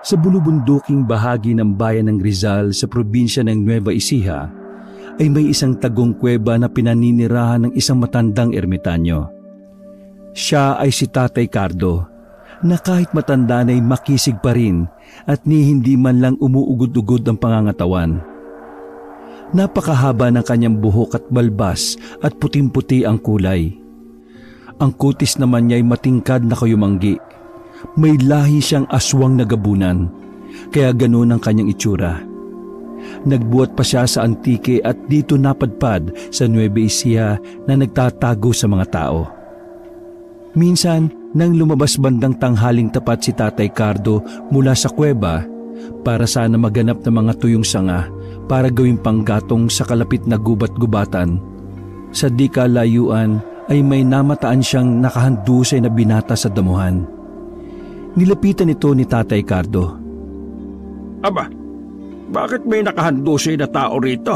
Sa bulubunduking bahagi ng bayan ng Rizal sa probinsya ng Nueva Ecija ay may isang tagong kuweba na pinaninirahan ng isang matandang ermitanyo. Siya ay si Tatay Cardo, na kahit matanda na ay makisig pa rin at ni hindi man lang umuugod-ugod ang pangangatawan. Napakahaba ng kanyang buhok at balbas at puting-puti ang kulay. Ang kutis naman niya ay matingkad na kayumanggi. May lahi siyang aswang na gabunan, kaya ganoon ang kanyang itsura. Nagbuhat pa siya sa Antique at dito napadpad sa Nueva Ecija na nagtatago sa mga tao. Minsan, nang lumabas bandang tanghaling tapat si Tatay Cardo mula sa kuweba para sana maganap ng mga tuyong sanga para gawing panggatong sa kalapit na gubat-gubatan, sa di kalayuan ay may namataan siyang nakahandusay na binata sa damuhan. Nilapitan ito ni Tatay Cardo. Aba, bakit may nakahandusay na tao rito?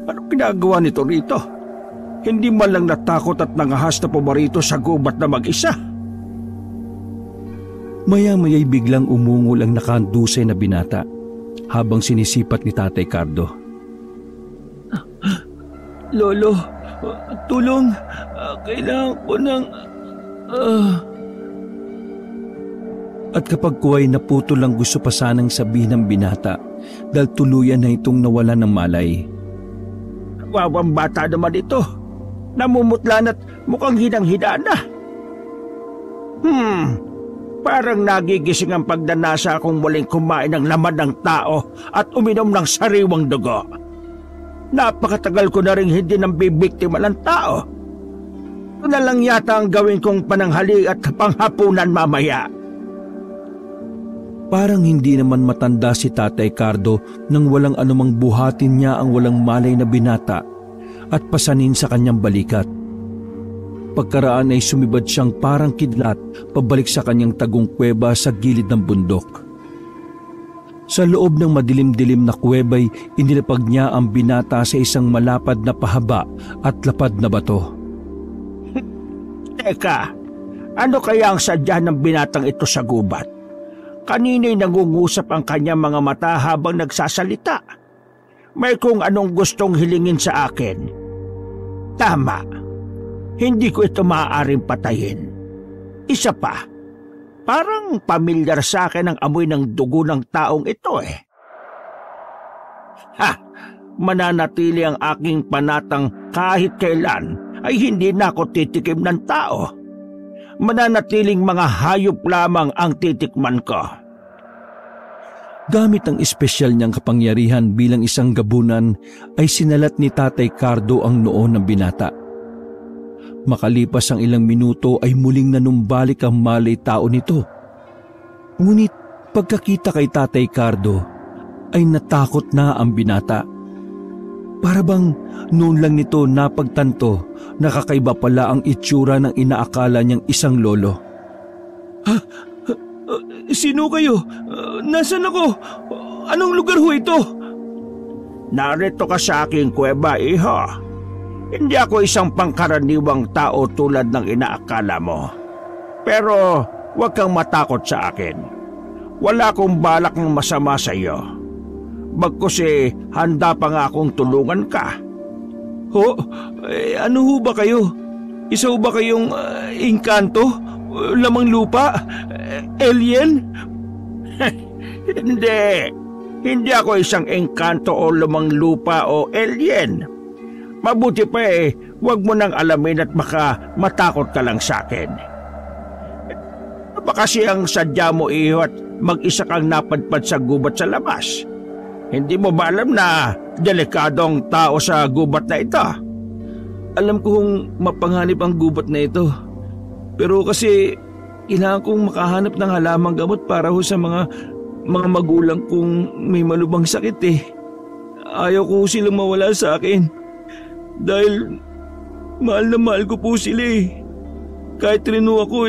Anong ginagawa nito rito? Hindi man lang natakot at nangahas na pumarito sa gubat na mag-isa. Maya-maya'y biglang umungol ang nakahandusay na binata habang sinisipat ni Tatay Cardo. Lolo, tulong. Kailangan ko ng... At kapag kuwa'y naputol lang gusto pa sanang sabihin ng binata dahil tuluyan na itong nawala ng malay. Wawang bata naman ito. Namumutlan at mukhang hinang-hina na. Parang nagigising ang pagdanasa akong muling kumain ng laman ng tao at uminom ng sariwang dugo. Napakatagal ko na rin hindi nang bibiktima ng tao. Ito na lang yata ang gawin kong pananghali at panghapunan mamaya. Parang hindi naman matanda si Tatay Cardo nang walang anumang buhatin niya ang walang malay na binata at pasanin sa kanyang balikat. Pagkaraan ay sumibad siyang parang kidlat pabalik sa kanyang tagong kuweba sa gilid ng bundok. Sa loob ng madilim-dilim na kuweba'y inilapag niya ang binata sa isang malapad na pahaba at lapad na bato. Teka, ano kaya ang sadya ng binatang ito sa gubat? Kanina'y nangungusap ang kanyang mga mata habang nagsasalita. May kung anong gustong hilingin sa akin. Tama, hindi ko ito maaaring patayin. Isa pa, parang pamilyar sa akin ang amoy ng dugo ng taong ito eh. Mananatili ang aking panatang kahit kailan ay hindi na ako titikim ng tao. Mananatiling mga hayop lamang ang titikman ko. Gamit ang espesyal niyang kapangyarihan bilang isang gabunan ay sinalat ni Tatay Cardo ang noo ng binata. Makalipas ang ilang minuto ay muling nanumbalik ang malay tao nito. Ngunit pagkakita kay Tatay Cardo ay natakot na ang binata. Para bang noon lang nito napagtanto na kakaiba pala ang itsura ng inaakala niyang isang lolo. Sino kayo? Nasaan ako? Anong lugar ho ito? Narito ka sa aking kuweba, iho. Hindi ako isang pangkaraniwang tao tulad ng inaakala mo. Pero huwag kang matakot sa akin. Wala akong balak ng masama sa iyo. Bagkus handa pa nga akong tulungan ka. Ano ho ba kayo? Isa ho ba kayong engkanto? Lamang lupa? Alien? Hindi ako isang engkanto o lamang lupa o alien. Mabuti pa huwag mo nang alamin at baka matakot ka lang sa akin. Baka siyang sadya mo iho at mag-isa kang napadpad sa gubat sa labas. Hindi mo ba alam na delikadong tao sa gubat na ito? Alam kong mapanghanip ang gubat na ito. Pero kasi kailangan kong makahanap ng halamang gamot para ho sa mga magulang kong may malubhang sakit eh. Ayaw ko silang mawala sa akin. Dahil mahal na mahal ko po sila eh. Kahit rin ho ako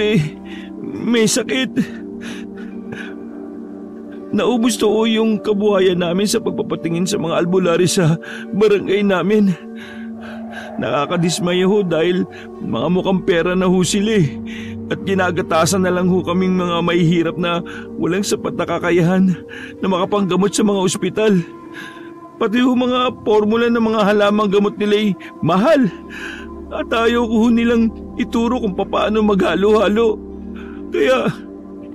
may sakit. Naubos to yung kabuhayan namin sa pagpapatingin sa mga albularyo sa barangay namin. Nakakadismaya ho dahil mga mukhang pera na ho sila eh. At ginagatasan na lang ho kaming mga mahihirap na walang sapat na kakayahan na makapanggamot sa mga ospital. Pati ho mga formula ng mga halamang gamot nila'y mahal. At ayaw ko ho nilang ituro kung paano maghalo-halo. Kaya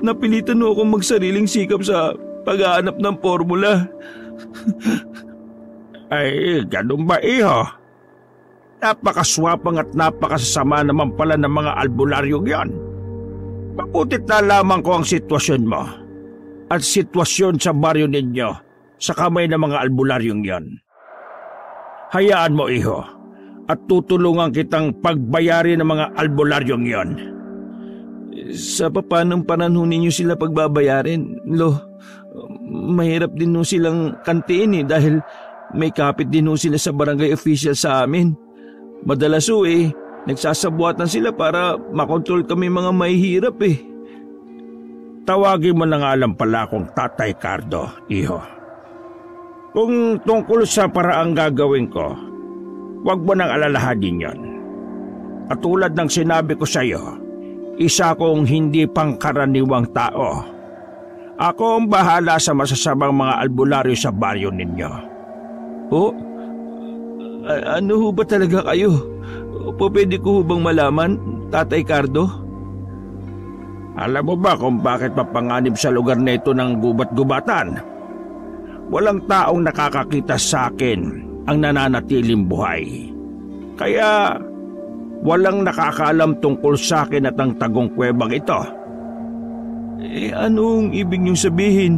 napilitan ho akong magsariling sikap sa paghahanap ng formula. Ay, ganun ba iho? Napakaswapang at napakasama naman pala ng mga albularyong yon. Mabutit na lamang ko ang sitwasyon mo at sitwasyon sa baryo ninyo sa kamay ng mga albularyong yon. Hayaan mo iho at tutulungan kitang pagbayari ng mga albularyong yon. Sa papanong panahon ninyo sila pagbabayarin, Lo? Mahirap din ho silang kantiin dahil may kapit din ho sila sa barangay official sa amin. Madalas ho nagsasabuatan sila para makontrol kami mga mahihirap Tawagin mo na nga lang pala akong Tatay Cardo, iho. Kung tungkol sa paraang gagawin ko, huwag mo nang alalahanin yon. Katulad ng sinabi ko sa iyo, isa kong hindi pangkaraniwang tao. Ako ang bahala sa masasamang mga albularyo sa baryo ninyo. Oh? Ano ho ba talaga kayo? Pwede ko ho bang malaman, Tatay Cardo? Alam mo ba kung bakit mapanganib sa lugar na ito ng gubat-gubatan? Walang taong nakakakita sa akin ang nananatiling buhay. Kaya walang nakakaalam tungkol sa akin at ang tagong kuwebang ito. Anong ibig niyong sabihin?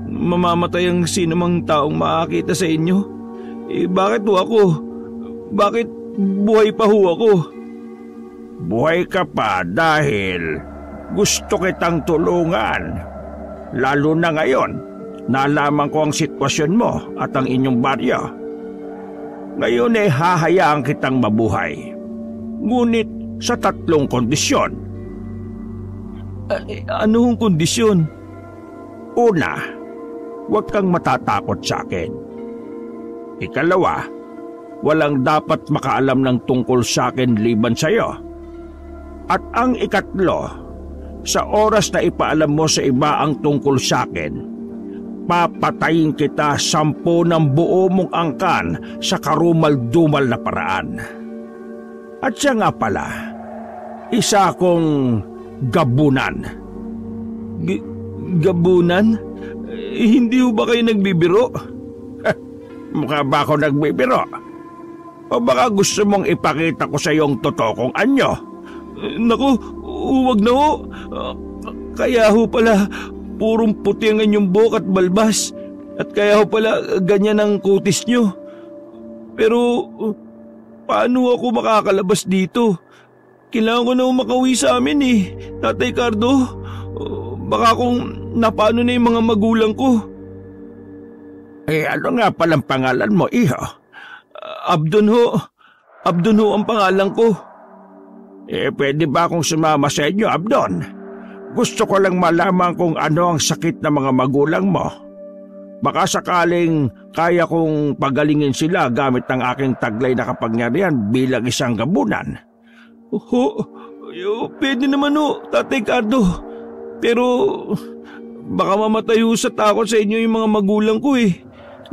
Mamamatay ang sinumang taong makakita sa inyo? Bakit ho ako? Bakit buhay pa ho ako? Buhay ka pa dahil gusto kitang tulungan. Lalo na ngayon, nalaman ko ang sitwasyon mo at ang inyong baryo. Ngayon hahayaan kitang mabuhay. Ngunit sa 3 kondisyon. Ano hong kondisyon? Una, huwag kang matatakot sa akin. Ikalawa, walang dapat makaalam ng tungkol sa akin liban sa iyo. At ang ikatlo, sa oras na ipaalam mo sa iba ang tungkol sa akin, papatayin kita 10 ng buo mong angkan sa karumal-dumal na paraan. At siya nga pala, isa akong gabunan. Gabunan? Hindi ho ba kayo nagbibiro? Mukha ba ako nagbibiro? O baka gusto mong ipakita ko sa iyong totoo kong anyo? Naku, huwag na ho. Kaya ho pala, purong puti ang inyong buhok at balbas. At kaya ho pala, ganyan ang kutis nyo. Pero, paano ako makakalabas dito? Kailangan ko na makauwi sa amin Tatay Cardo. Baka kung napaano na yung mga magulang ko. Ano nga palang pangalan mo, iho? Abdon ho. Abdon ho ang pangalan ko. Pwede ba akong sumama sa inyo, Abdon? Gusto ko lang malaman kung ano ang sakit ng mga magulang mo. Baka sakaling kaya kong pagalingin sila gamit ang aking taglay na kapangyarihan bilang isang gabunan. Pwede naman Tatay Cardo. Pero baka mamatay sa takot sa inyo yung mga magulang ko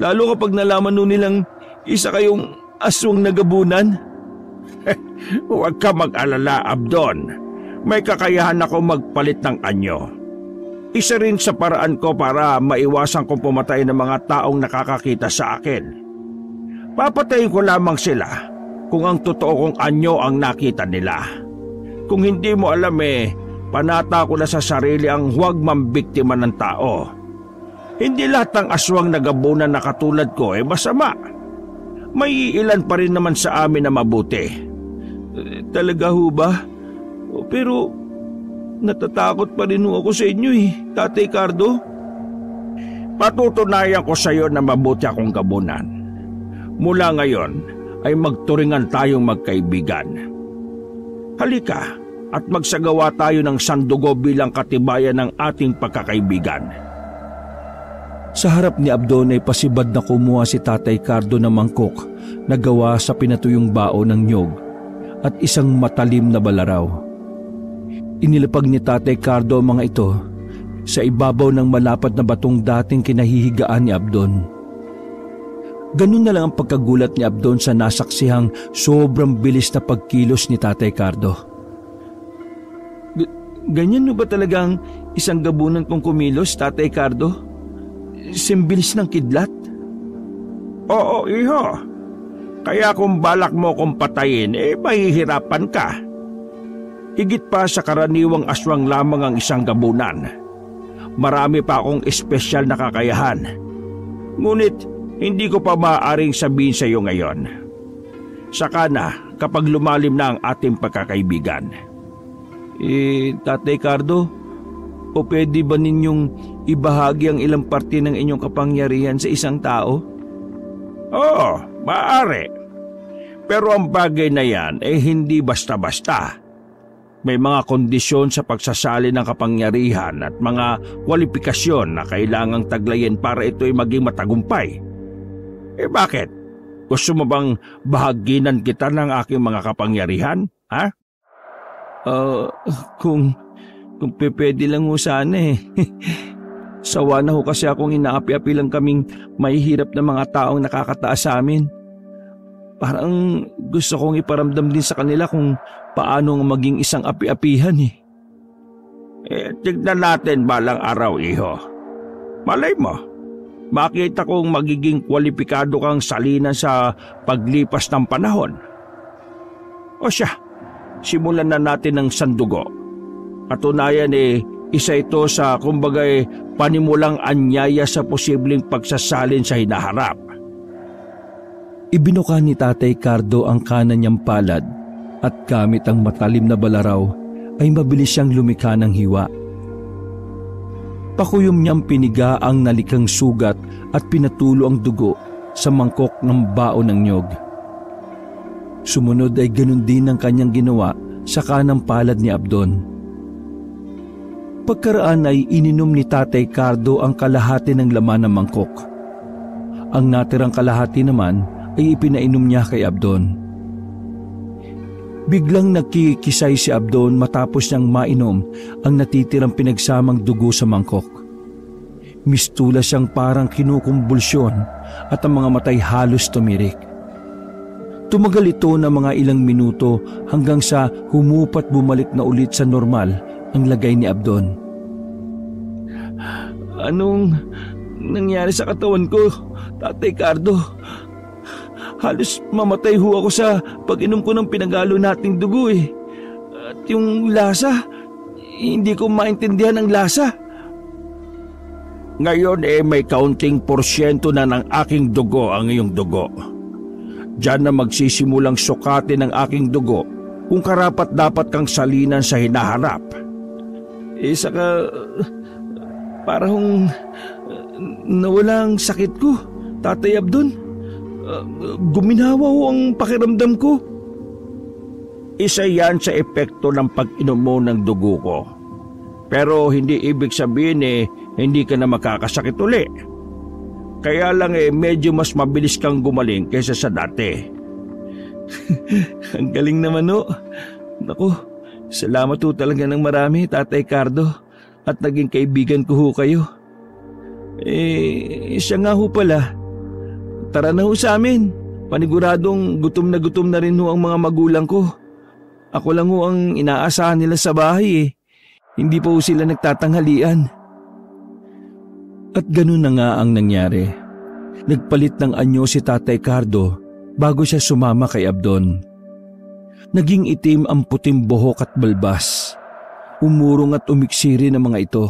Lalo kapag nalaman nilang isa kayong aswang na gabunan. Huwag ka mag-alala, Abdon. May kakayahan ako magpalit ng anyo. Isa rin sa paraan ko para maiwasan kong pumatay ng mga taong nakakakita sa akin. Papatayin ko lamang sila kung ang totoo kong anyo ang nakita nila. Kung hindi mo alam panata ko na sa sarili ang huwag mambiktima ng tao. Hindi lahat ng aswang na gabunan na katulad ko masama. May ilan pa rin naman sa amin na mabuti. Talaga ho ba? Pero natatakot pa rin ako sa inyo Tatay Cardo. Patutunayan ko sa iyo na mabuti akong gabunan. Mula ngayon ay magturingan tayong magkaibigan. Halika at magsagawa tayo ng sandugo bilang katibayan ng ating pagkakaibigan. Sa harap ni Abdon ay pasibad na kumuha si Tatay Cardo ng mangkok na gawa sa pinatuyong bao ng nyog at isang matalim na balaraw. Inilapag ni Tatay Cardo ang mga ito sa ibabaw ng malapad na batong dating kinahihigaan ni Abdon. Ganun na lang ang pagkagulat ni Abdon sa nasaksihang sobrang bilis na pagkilos ni Tatay Cardo. Ganyan mo ba talagang isang gabunan kong kumilos, Tatay Cardo? Simbilis ng kidlat? Oo, iho. Kaya kung balak mo kong patayin, mahihirapan ka. Higit pa sa karaniwang aswang lamang ang isang gabunan. Marami pa akong espesyal na kakayahan. Ngunit hindi ko pa maaaring sabihin sa iyo ngayon. Saka na kapag lumalim na ang ating pagkakaibigan. Tatay Cardo, o pwede ba ninyong ibahagi ang ilang parte ng inyong kapangyarihan sa isang tao? Oo, maaari. Pero ang bagay na yan hindi basta-basta. May mga kondisyon sa pagsasali ng kapangyarihan at mga kwalifikasyon na kailangang taglayin para ito'y maging matagumpay. Bakit? Gusto mo bang bahaginan kita ng aking mga kapangyarihan? Ha? Kung pwede lang ho sana eh. Sawa na ho kasi akong inaapi-api lang kaming mahihirap na mga taong nakakataas sa amin. Parang gusto kong iparamdam din sa kanila kung paano maging isang api-apihan eh. Tignan natin balang araw, iho. Malay mo, makita kong magiging kwalipikado kang salinan sa paglipas ng panahon. O siya, simulan na natin ng sandugo. Katunayan isa ito sa kumbagay panimulang anyaya sa posibleng pagsasalin sa hinaharap. Ibinuka ni Tatay Cardo ang kanan niyang palad at gamit ang matalim na balaraw ay mabilis siyang lumikha ng hiwa. Pakuyom niyang piniga ang nalikang sugat at pinatulo ang dugo sa mangkok ng baon ng niyog. Sumunod ay ganun din ang kanyang ginawa sa kanang palad ni Abdon. Pagkaraan ay ininom ni Tatay Cardo ang kalahati ng laman ng mangkok. Ang natirang kalahati naman ay ipinainom niya kay Abdon. Biglang nagkikisay si Abdon matapos niyang mainom ang natitirang pinagsamang dugo sa mangkok. Mistula siyang parang kinukumbulsyon at ang mga matay halos tumirik. Tumagal ito ng mga ilang minuto hanggang sa humupat bumalik na ulit sa normal ang lagay ni Abdon. Anong nangyari sa katawan ko, Tatay Cardo? Halos mamatay ho ako sa pag-inom ko ng pinagalo nating dugo eh. At yung lasa, hindi ko maintindihan ang lasa. Ngayon may kaunting porsyento na ng aking dugo ang iyong dugo. Diyan na magsisimulang sukatin ng aking dugo kung karapat dapat kang salinan sa hinaharap. Saka parang nawala ang sakit ko, Tatay Abdon. Guminawa ho ang pakiramdam ko. Isa yan sa epekto ng pag-inom mo ng dugo ko. Pero hindi ibig sabihin hindi ka na makakasakit uli. Kaya lang medyo mas mabilis kang gumaling kaysa sa dati. Ang galing naman ho. Naku, salamat ho talaga ng marami, Tatay Cardo. At naging kaibigan ko ho kayo. Siya nga ho pala. Tara na ho sa amin. Paniguradong gutom na rin ho ang mga magulang ko. Ako lang ho ang inaasahan nila sa bahay eh. Hindi pa ho sila nagtatanghalian. At ganun na nga ang nangyari. Nagpalit ng anyo si Tatay Cardo bago siya sumama kay Abdon. Naging itim ang puting buhok at balbas. Umurong at umiksiri ng mga ito.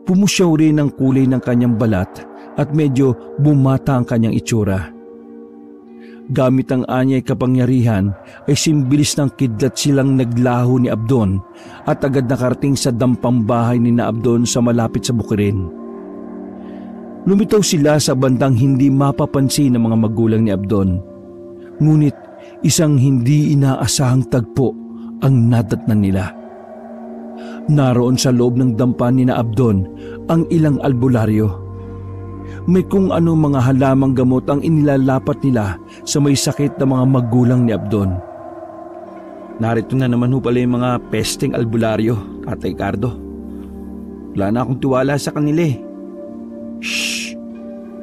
Pumusyaw rin ang kulay ng kanyang balat at medyo bumata ang kanyang itsura. Gamit ang anyay kapangyarihan ay simbilis ng kidlat silang naglaho ni Abdon at agad nakarating sa dampang bahay ni na Abdon sa malapit sa bukirin. Lumitaw sila sa bandang hindi mapapansin ng mga magulang ni Abdon. Ngunit isang hindi inaasahang tagpo ang nadatnan nila. Naroon sa loob ng dampa ni na Abdon ang ilang albularyo. May kung anong mga halamang gamot ang inilalapat nila sa may sakit na mga magulang ni Abdon. Narito na naman ho pala yung mga pesteng albularyo, Tatay Cardo. Wala na akong tiwala sa kanila eh. Shh!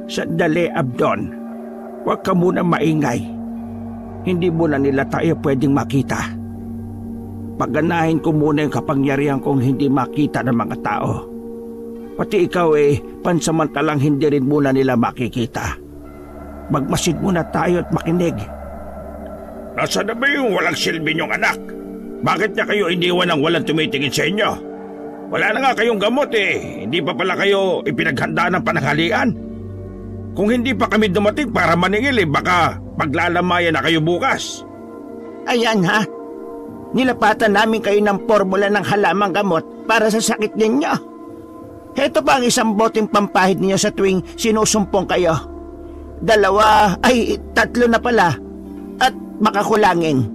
Sandali, Abdon. Huwag ka muna maingay. Hindi muna nila tayo pwedeng makita. Pagganahin ko muna yung kapangyarihan kong hindi makita ng mga tao. Pati ikaw pansamantalang hindi rin muna nila makikita. Magmasid muna tayo at makinig. Nasaan na ba yung walang silbi niyong anak? Bakit niya kayo iniwan ng walang tumitingin sa inyo? Wala na nga kayong gamot Hindi pa pala kayo ipinaghanda ng pananghalian. Kung hindi pa kami dumating para maningil baka paglalamayan na kayo bukas. Ayan ha. Nilapatan namin kayo ng formula ng halamang gamot para sa sakit ninyo. Heto pa ang isang boteng pampahid ninyo sa tuwing sinusumpong kayo. 2, 3 na pala. At makakulangin.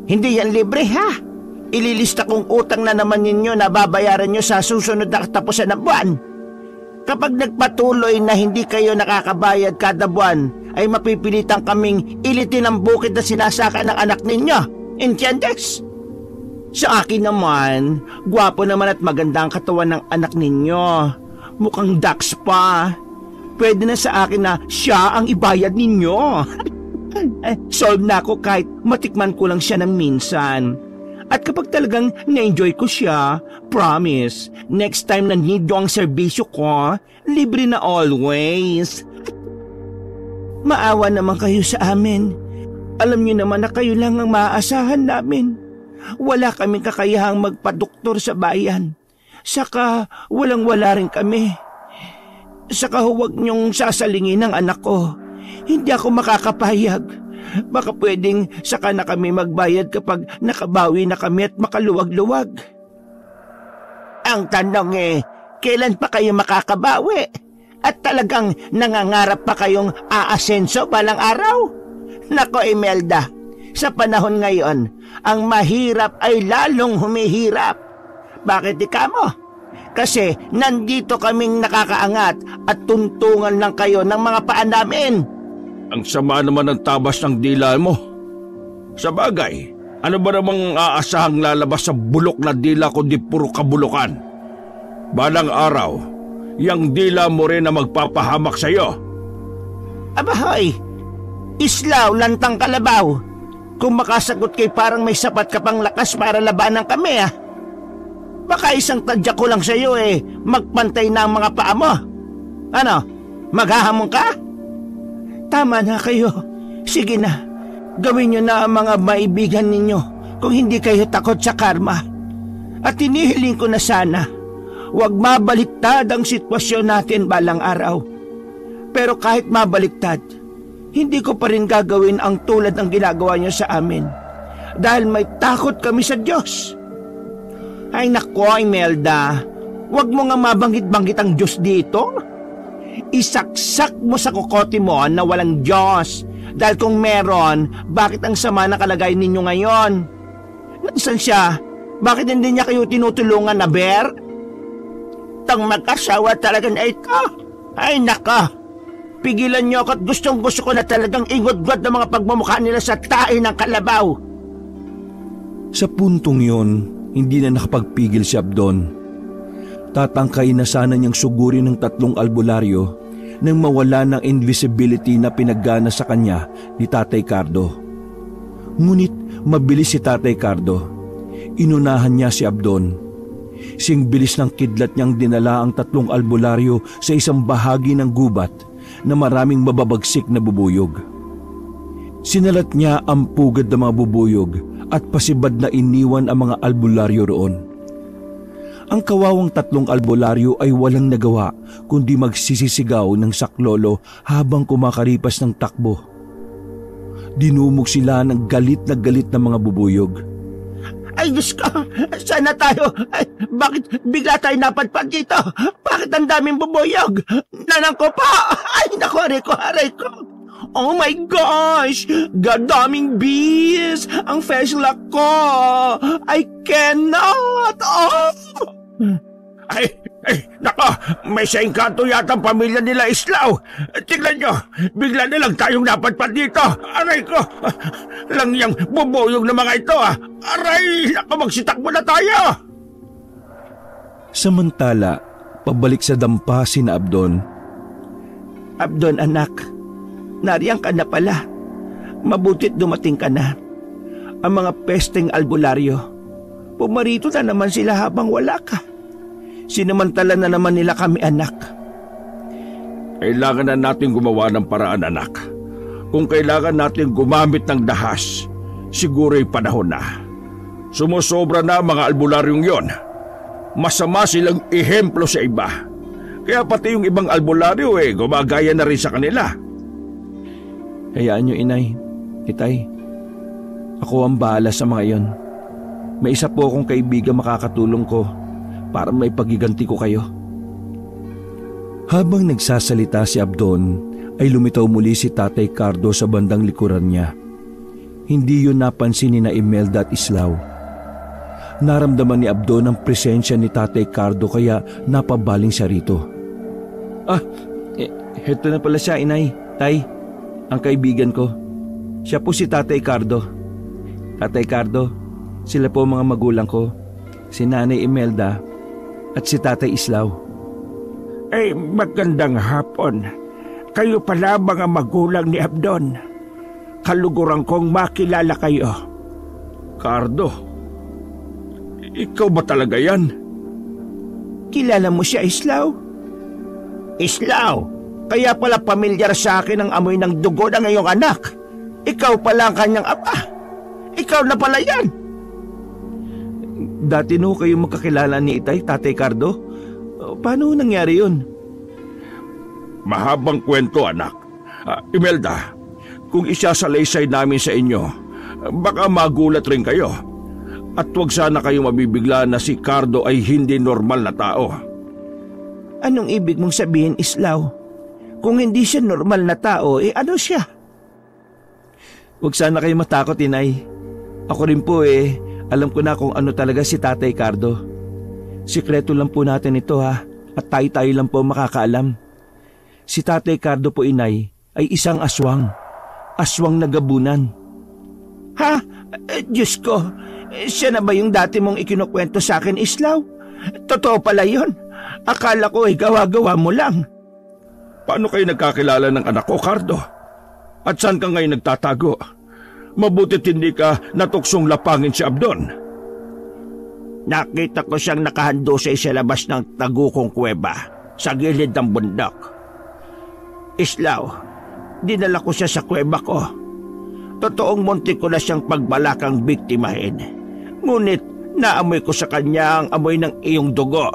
Hindi yan libre ha. Ililista kong utang na naman ninyo na babayaran nyo sa susunod na katapusan ng buwan. Kapag nagpatuloy na hindi kayo nakakabayad kada buwan, ay mapipilitan kaming ilitin ang bukid na sinasaka ng anak ninyo. Entiendes? Sa akin naman, gwapo naman at maganda ang katawan ng anak ninyo. Mukhang ducks pa. Pwede na sa akin na siya ang ibayad ninyo. Solve na ako kahit matikman ko lang siya ng minsan. At kapag talagang na-enjoy ko siya, promise, next time na need nyo ang serbisyo ko, libre na always. Maawa naman kayo sa amin. Alam niyo naman na kayo lang ang maaasahan namin. Wala kaming kakayahang magpadoktor sa bayan. Saka walang-wala rin kami. Saka huwag niyong sasalingin ang anak ko. Hindi ako makakapayag. Baka pwedeng saka na kami magbayad kapag nakabawi na kami at makaluwag-luwag. Ang tanong kailan pa kayo makakabawi? At talagang nangangarap pa kayong aasenso balang araw? Nako Imelda, sa panahon ngayon, ang mahirap ay lalong humihirap. Bakit ika mo? Kasi nandito kaming nakakaangat at tuntungan lang kayo ng mga paa namin. Ang sama naman ng tabas ng dila mo. Sa bagay, ano ba namang aasahang lalabas sa bulok na dila kundi puro kabulukan? Balang araw, yang dila mo rin na magpapahamak sa'yo. Abahoy, islaw, lantang kalabaw. Kung makasagot kay parang may sapat ka pang lakas para labanan kami Baka isang tadya ko lang sa'yo magpantay na ang mga paa mo. Ano, maghahamon ka? Tama na kayo. Sige na, gawin nyo na ang mga maibigan ninyo kung hindi kayo takot sa karma. At hinihiling ko na sana, huwag mabaliktad ang sitwasyon natin balang araw. Pero kahit mabaliktad, hindi ko pa rin gagawin ang tulad ng ginagawa nyo sa amin. Dahil may takot kami sa Diyos. Ay nako, Imelda, huwag mo nga mabanggit-banggit ang Diyos dito. Isaksak mo sa kokote mo na walang Diyos. Dahil kung meron, bakit ang sama na kalagayan ninyo ngayon? Nasaan siya? Bakit hindi niya kayo tinutulungan na Bear? Tang mag-asawa talaga na ito. Ay naka, pigilan niyo ako at gustong-gusto ko na talagang ingod-god ng mga pagmamukha nila sa tae ng kalabaw. Sa puntong yon, hindi na nakapagpigil si Abdon. Tatangkay na sana niyang sugurin ng 3 albularyo nang mawala ng invisibility na pinaggana sa kanya ni Tatay Cardo. Ngunit mabilis si Tatay Cardo. Inunahan niya si Abdon. Sing bilis ng kidlat niyang dinala ang 3 albularyo sa isang bahagi ng gubat na maraming mababagsik na bubuyog. Sinalat niya ang pugad ng mga bubuyog at pasibad na iniwan ang mga albularyo roon. Ang kawawang 3 albularyo ay walang nagawa kundi magsisisigaw ng saklolo habang kumakaripas ng takbo. Dinumog sila ng galit na mga bubuyog. Ay Diyos ko, sana tayo? Bakit bigla tayo napadpad dito? Bakit ang daming bubuyog? Nanang ko pa! Ay naku, aray ko! Oh my gosh! Gadaming bees! Ang flashlight ko! I cannot! Oh! Ay, nako! May sa engkanto yata ang pamilya nila Islao. Tingnan nyo, bigla na lang tayong napadpad dito. Aray ko, langyang bubuyog na mga ito ah. Aray, magsitakbo na tayo. Samantala, pabalik sa dampa sina Abdon. Abdon anak, nariyang ka na pala. Mabutit dumating ka na. Ang mga pesteng albularyo, pumarito na naman sila habang wala ka. Sinamantala na naman nila kami anak. Kailangan na natin gumawa ng paraan anak. Kung kailangan natin gumamit ng dahas, siguro'y panahon na. Sumusobra na ang mga albularyong yon. Masama silang ehemplo sa iba. Kaya pati yung ibang albularyo gumagaya na rin sa kanila. Hayaan nyo inay, itay. Ako ang bahala sa mga iyon. May isa po akong kaibigan makakatulong ko para may pagiganti ko kayo. Habang nagsasalita si Abdon, ay lumitaw muli si Tatay Cardo sa bandang likuran niya. Hindi yun napansin ni na Imelda at Islao. Naramdaman ni Abdon ang presensya ni Tatay Cardo kaya napabaling siya rito. Heto na pala siya inay, tay, ang kaibigan ko. Siya po si Tatay Cardo. Tatay Cardo, sila po mga magulang ko, si Nanay Imelda at si Tatay Islao. Magandang hapon. Kayo pala mga magulang ni Abdon. Kaluguran kong makilala kayo. Cardo, ikaw ba talaga yan? Kilala mo siya, Islao? Islao, kaya pala pamilyar sa akin ang amoy ng dugo ng iyong anak. Ikaw pala ang kanyang ama. Ikaw na pala yan. Dati no kayo magkakilala ni itay, Tatay Cardo? Paano nangyari yun? Mahabang kwento anak. Imelda, kung isasalaysay namin sa inyo, baka magulat rin kayo. At huwag sana kayong mabibigla na si Cardo ay hindi normal na tao. Anong ibig mong sabihin, Islao? Kung hindi siya normal na tao, ano siya? Huwag sana kayo matakot, inay. Ako rin po alam ko na kung ano talaga si Tatay Cardo. Sikreto lang po natin ito ha, at tayo-tayo lang po makakaalam. Si Tatay Cardo po inay ay isang aswang. Aswang na gabunan. Ha? Diyos ko, siya na ba yung dati mong ikinukwento sa akin, Islao? Totoo pala yun. Akala ko gawa-gawa mo lang. Paano kayo nagkakilala ng anak ko, Cardo? At saan ka ngayon nagtatago? Mabutit hindi ka natuksong lapangin si Abdon. Nakita ko siyang nakahandusay sa labas ng tagukong kuweba sa gilid ng bundok. Islao, dinala ko siya sa kuweba ko. Totoong muntik ko na siyang pagbalakang biktimahin. Ngunit naamoy ko sa kanya ang amoy ng iyong dugo.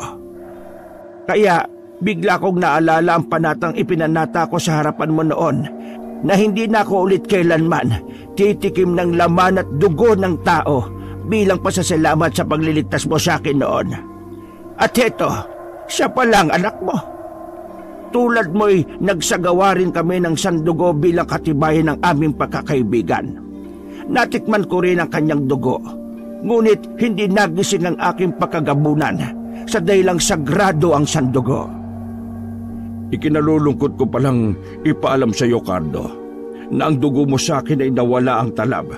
Kaya bigla kong naalala ang panatang ipinanata ko sa harapan mo noon na hindi na ako ulit kailanman titikim ng laman at dugo ng tao bilang pasasalamat sa pagliligtas mo sa akin noon. At heto, siya palang anak mo. Tulad mo'y nagsagawa rin kami ng sandugo bilang katibayan ng aming pagkakaibigan. Natikman ko rin ang kanyang dugo, ngunit hindi nagising ang aking pagkagabunan sa dahilang sagrado ang sandugo. Ikinalulungkot ko palang ipaalam sa iyo, Cardo, na ang dugo mo sa akin ay nawala ang talab.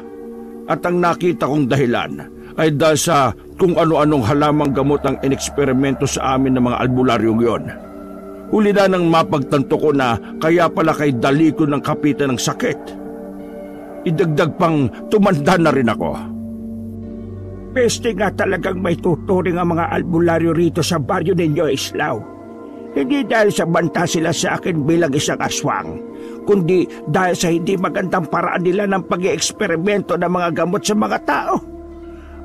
At ang nakita kong dahilan ay dahil sa kung ano-anong halamang gamot ang ineksperimento sa amin ng mga albularyong yon. Huli na nang mapagtanto ko na kaya pala kay dali ko ng kapitan ng sakit. Idagdag pang tumanda na rin ako. Peste nga talagang may tuturing ang mga albularyo rito sa baryo ninyo, Islao. Hindi dahil sa banta sila sa akin bilang isang aswang, kundi dahil sa hindi magandang paraan nila ng pag-i-eksperimento ng mga gamot sa mga tao.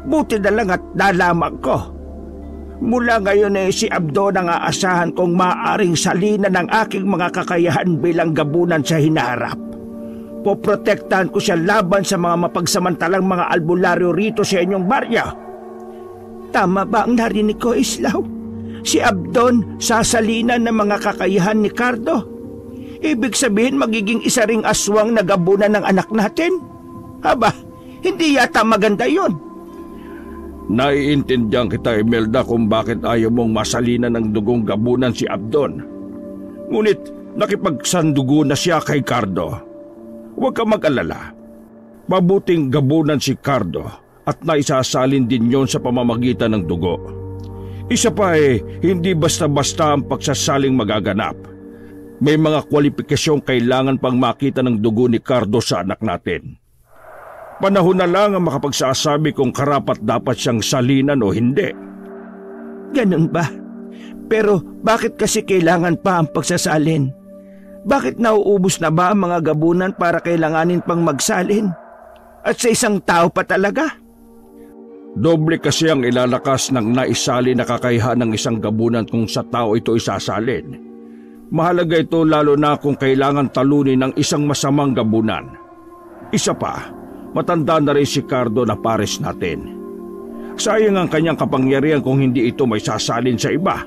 Buti na lang at nalaman ko. Mula ngayon si Abdon ang aasahan kong maaaring salina ng aking mga kakayahan bilang gabunan sa hinaharap. Poprotektahan ko siya laban sa mga mapagsamantalang mga albularyo rito sa inyong baryo. Tama ba ang narinig ko, Islao? Si Abdon sasalinan ng mga kakayahan ni Cardo. Ibig sabihin magiging isa ring aswang na gabunan ng anak natin? Haba, hindi yata maganda yun. Naiintindihan kita, Imelda, kung bakit ayaw mong masalinan ng dugong gabunan si Abdon. Ngunit nakipagsandugo na siya kay Cardo. Huwag ka mag-alala. Mabuting gabunan si Cardo at naisasalin din yon sa pamamagitan ng dugo. Isa pa hindi basta-basta ang pagsasaling magaganap. May mga kwalipikasyong kailangan pang makita ng dugo ni Cardo sa anak natin. Panahon na lang ang makapagsasabi kung karapat dapat siyang salinan o hindi. Ganun ba? Pero bakit kasi kailangan pa ang pagsasalin? Bakit nauubos na ba ang mga gabunan para kailanganin pang magsalin? At sa isang tao pa talaga? Doble kasi ang ilalakas ng naisali na kakayahan ng isang gabunan kung sa tao ito isasalin. Mahalaga ito lalo na kung kailangan talunin ng isang masamang gabunan. Isa pa, matanda na rin si Cardo na pares natin. Sayang ang kanyang kapangyarihan kung hindi ito may sasalin sa iba.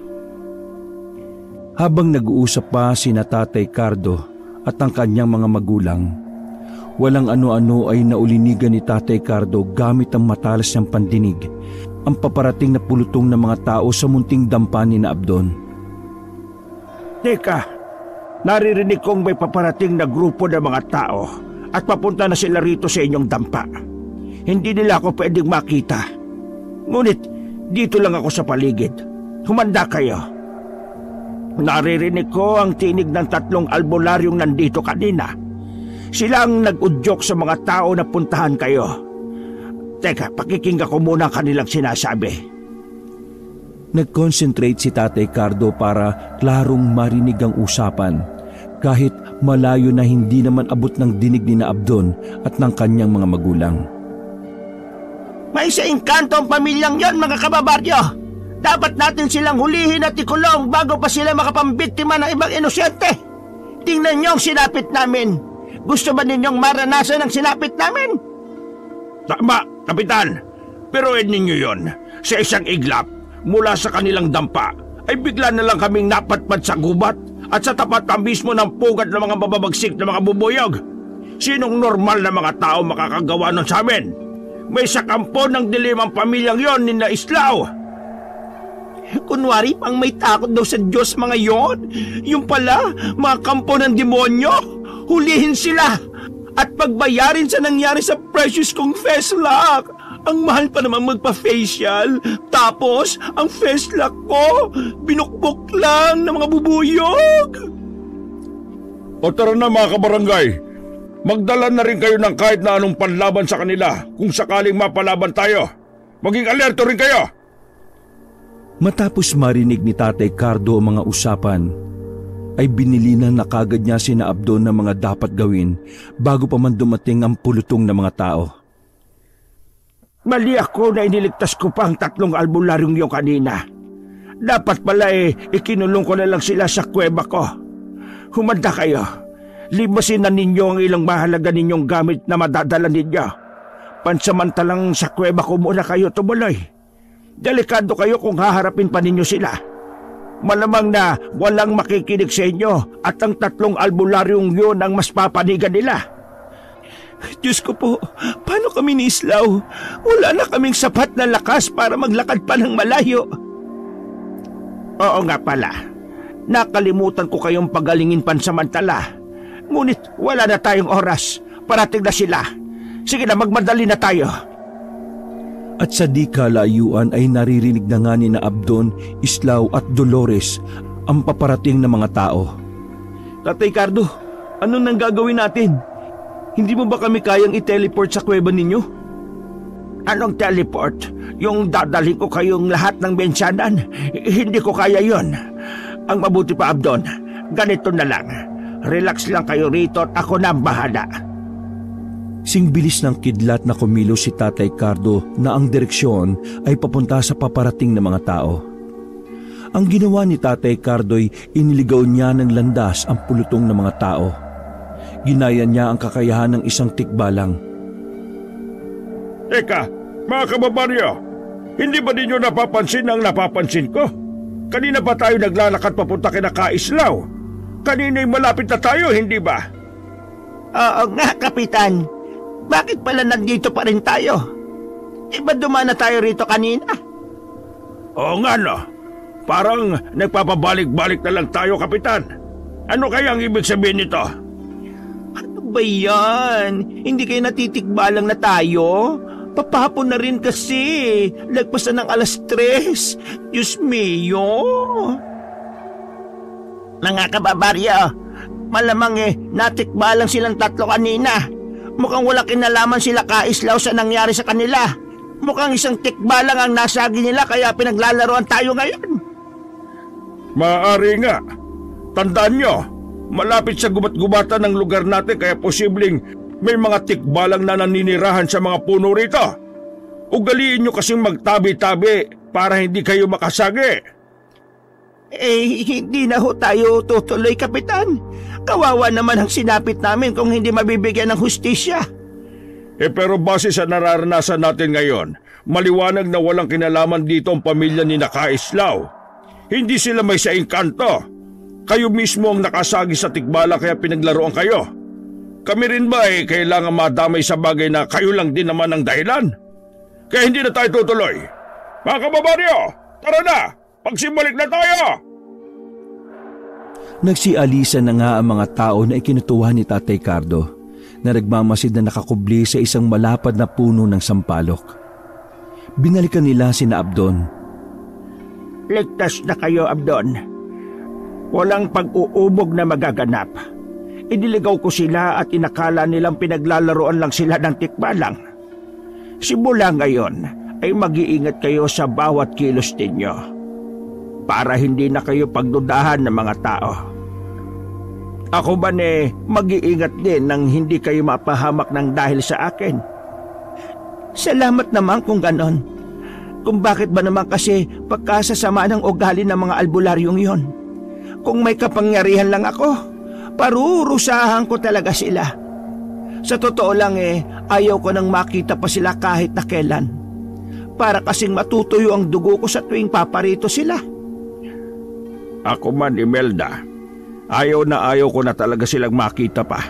Habang nag-uusap pa sina Tatay Cardo at ang kanyang mga magulang, walang ano-ano ay naulinigan ni Tatay Cardo gamit ang matalas niyang pandinig ang paparating na pulutong ng mga tao sa munting dampa ni na Abdon. Teka, naririnig kong may paparating na grupo ng mga tao at papunta na sila rito sa inyong dampa. Hindi nila ako pwedeng makita. Ngunit dito lang ako sa paligid. Humanda kayo. Naririnig ko ang tinig ng 3 albularyong nandito kanina. Sila ang nag-udyok sa mga tao na puntahan kayo. Teka, pakikinggan ko muna ang kanilang sinasabi. Nag-concentrate si Tatay Cardo para klarong marinig ang usapan, kahit malayo na hindi naman abot ng dinig ni na Abdon at ng kanyang mga magulang. May sa engkanto ang pamilyang yon, mga kababaryo. Dapat natin silang hulihin at ikulong bago pa sila makapambiktima ng ibang inosyente. Tingnan niyo ang sinapit namin. Gusto ba ninyong maranasan ang sinapit namin? Tama, Kapitan. Pero ninyo yon. Sa isang iglap, mula sa kanilang dampa, ay bigla na lang kaming napatpad sa gubat at sa tapat na mismo ng pugat ng mga mababagsik na mga bubuyog. Sinong normal na mga tao makakagawa nun sa amin? May sakampo ng dilimang pamilyang yon ni na Islao. Kunwari pang may takot daw sa Diyos mga yon. Yung pala, mga kampo ng demonyo. Hulihin sila at pagbayarin sa nangyari sa precious kong Feslock. Ang mahal pa naman magpa-facial. Tapos, ang Feslock ko, binukbok lang ng mga bubuyog. O tara na mga kabarangay. Magdala na rin kayo ng kahit na anong panlaban sa kanila kung sakaling mapalaban tayo. Maging alerto rin kayo. Matapos marinig ni Tatay Cardo ang mga usapan, ay binilinan na kagad niya sina Abdon ng mga dapat gawin bago pa man dumating ang pulutong ng mga tao. Mali ako na iniligtas ko pa ang 3 albularyong yung kanina. Dapat pala ikinulong ko na lang sila sa kuweba ko. Humanda kayo. Libasin na ninyo ang ilang mahalaga ninyong gamit na madadala ninyo. Pansamantalang sa kuweba ko muna kayo tumuloy. Delikado kayo kung haharapin pa ninyo sila. Malamang na walang makikinig sa inyo at ang 3 albularyong yun ang mas papanigan nila. Diyos ko po, paano kami ni Islaw? Wala na kaming sapat na lakas para maglakad pa ng malayo. Oo nga pala. Nakalimutan ko kayong pagalingin pansamantala. Ngunit wala na tayong oras. Parating na sila. Sige na, magmadali na tayo. At sa di kalayuan ay naririnig na nga ni na Abdon, Islaw at Dolores ang paparating na mga tao. Tatay Cardo, ano nang gagawin natin? Hindi mo ba kami kayang i-teleport sa kuweba ninyo? Anong teleport? Yung dadalhin ko kayong lahat ng bensyanan? Hindi ko kaya yon. Ang mabuti pa, Abdon, ganito na lang. Relax lang kayo rito at ako na ang bahala. Singbilis ng kidlat na kumilos si Tatay Cardo na ang direksyon ay papunta sa paparating na mga tao. Ang ginawa ni Tatay Cardo'y iniligaw niya ng landas ang pulutong ng mga tao. Ginaya niya ang kakayahan ng isang tikbalang. Eka, mga kababaryo, hindi ba ninyo napapansin ang napapansin ko? Kanina pa tayo naglalakad papunta kina Kaislaw. Kanina'y malapit na tayo, hindi ba? Oo nga, Kapitan. Bakit pala nandito pa rin tayo? Iba dumaan na tayo rito kanina. Oo nga no. Parang nagpapabalik-balik na lang tayo, Kapitan. Ano kaya ang ibig sabihin nito? Ano ba yan? Hindi kayo natitikbalang na tayo? Papahapon na rin kasi. Lagpas na ng 3:00. Diyos mio. Mga kababaryo, malamang natikbalang silang tatlo kanina. Mukhang walang kinalaman sila Kaislaw sa nangyari sa kanila. Mukhang isang tikbalang ang nasagi nila kaya pinaglalaroan tayo ngayon. Maaari nga. Tandaan nyo, malapit sa gubat-gubatan ng lugar natin kaya posibleng may mga tikbalang na naninirahan sa mga puno rito. Ugaliin nyo kasing magtabi-tabi para hindi kayo makasagi. Hindi na ho tayo tutuloy, Kapitan. Kawawa naman ang sinapit namin kung hindi mabibigyan ng hustisya. Pero base sa nararanasan natin ngayon, maliwanag na walang kinalaman dito ang pamilya ni Kaislaw. Hindi sila may sa engkanto. Kayo mismo ang nakasagi sa tikbala kaya pinaglaruan kayo. Kami rin ba kailangan madamay sa bagay na kayo lang din naman ang dahilan? Kaya hindi na tayo tutuloy. Mga kababaryo, tara na! Pagsimbalik na tayo! Nagsialisa na nga ang mga tao na ikinutuhan ni Tatay Cardo na nagmamasid na nakakubli sa isang malapad na puno ng sampalok. Binalikan nila sina Abdon. Ligtas na kayo, Abdon. Walang pag-uubog na magaganap. Idiligaw ko sila at inakala nilang pinaglalaroan lang sila ng tikbalang. Simula ngayon ay mag-iingat kayo sa bawat kilos ninyo para hindi na kayo pagdudahan ng mga tao. Ako ba mag-iingat din nang hindi kayo mapahamak ng dahil sa akin? Salamat naman kung ganon. Kung bakit ba naman kasi pagkasasama ng ugali ng mga albularyong yon? Kung may kapangyarihan lang ako, parurusahan ko talaga sila. Sa totoo lang ayaw ko nang makita pa sila kahit na kailan. Para kasing matutuyo ang dugo ko sa tuwing paparito sila. Ako man, Imelda, ayaw ko na talaga silang makita pa.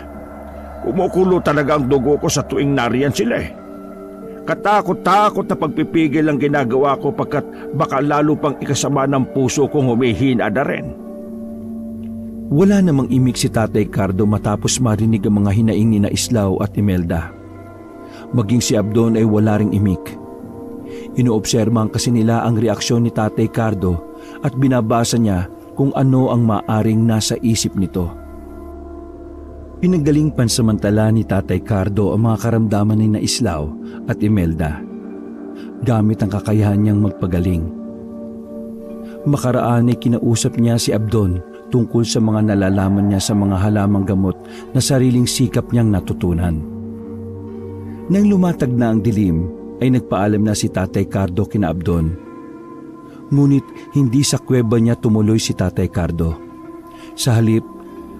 Kumukulo talaga ang dugo ko sa tuwing nariyan sila Katakot-takot na pagpipigil ang ginagawa ko pagkat baka lalo pang ikasama ng puso kong humihina na rin. Wala namang imik si Tatay Cardo matapos marinig ang mga hinaing ni Islaw at Imelda. Maging si Abdon ay wala ring imik. Inoobserbahan kasi nila ang reaksyon ni Tatay Cardo at binabasa niya kung ano ang maaring nasa isip nito. Pinagaling pansamantala ni Tatay Cardo ang mga karamdaman ni Islaw at Imelda gamit ang kakayahan niyang magpagaling. Makaraan ay kinausap niya si Abdon tungkol sa mga nalalaman niya sa mga halamang gamot na sariling sikap niyang natutunan. Nang lumatag na ang dilim, ay nagpaalam na si Tatay Cardo kina Abdon. Ngunit hindi sa kuweba niya tumuloy si Tatay Cardo. Sa halip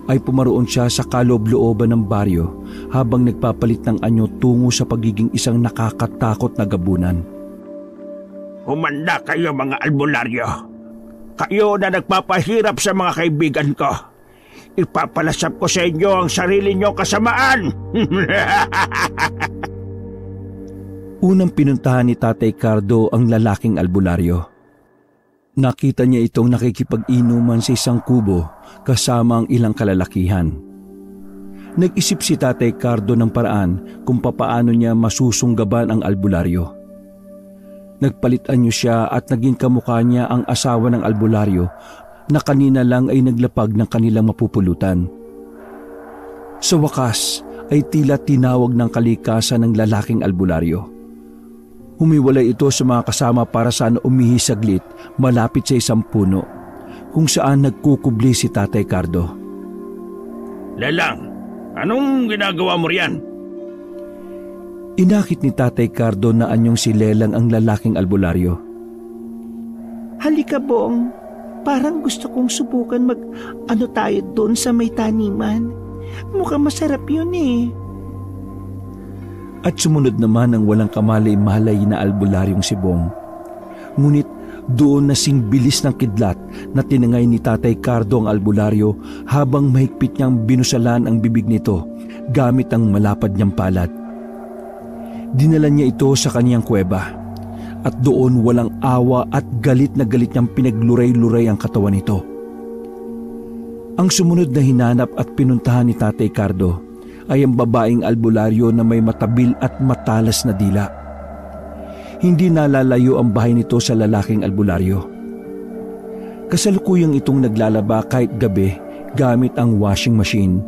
ay pumaroon siya sa kaloob-looban ng baryo habang nagpapalit ng anyo tungo sa pagiging isang nakakatakot na gabunan. Humanda kayo mga albularyo. Kayo na nagpapahirap sa mga kaibigan ko. Ipapalasap ko sa inyo ang sarili nyo kasamaan. Unang pinuntahan ni Tatay Cardo ang lalaking albularyo. Nakita niya itong nakikipag-inuman sa isang kubo kasama ang ilang kalalakihan. Nag-isip si Tatay Cardo ng paraan kung papaano niya masusunggaban ang albularyo. Nagpalitan niyo siya at naging kamukha niya ang asawa ng albularyo na kanina lang ay naglapag ng kanilang mapupulutan. Sa wakas ay tila tinawag ng kalikasan ng lalaking albularyo. Humiwalay ito sa mga kasama para saan umihi saglit malapit sa isang puno kung saan nagkukubli si Tatay Cardo. Lelang, anong ginagawa mo riyan? Inakit ni Tatay Cardo na anyong si Lelang ang lalaking albularyo. Halika, Bong. Parang gusto kong subukan mag-ano tayo doon sa may taniman. Mukhang masarap yun At sumunod naman ang walang kamalay-malay na albularyong si Bong. Ngunit doon nasing bilis ng kidlat na tinangay ni Tatay Cardo ang albularyo habang mahigpit niyang binusalan ang bibig nito gamit ang malapad niyang palad. Dinala niya ito sa kaniyang kuweba at doon walang awa at galit na galit niyang pinagluray-luray ang katawan nito. Ang sumunod na hinanap at pinuntahan ni Tatay Cardo ay ang babaeng albularyo na may matabil at matalas na dila. Hindi nalalayo ang bahay nito sa lalaking albularyo. Kasalukuyang itong naglalaba kahit gabi gamit ang washing machine.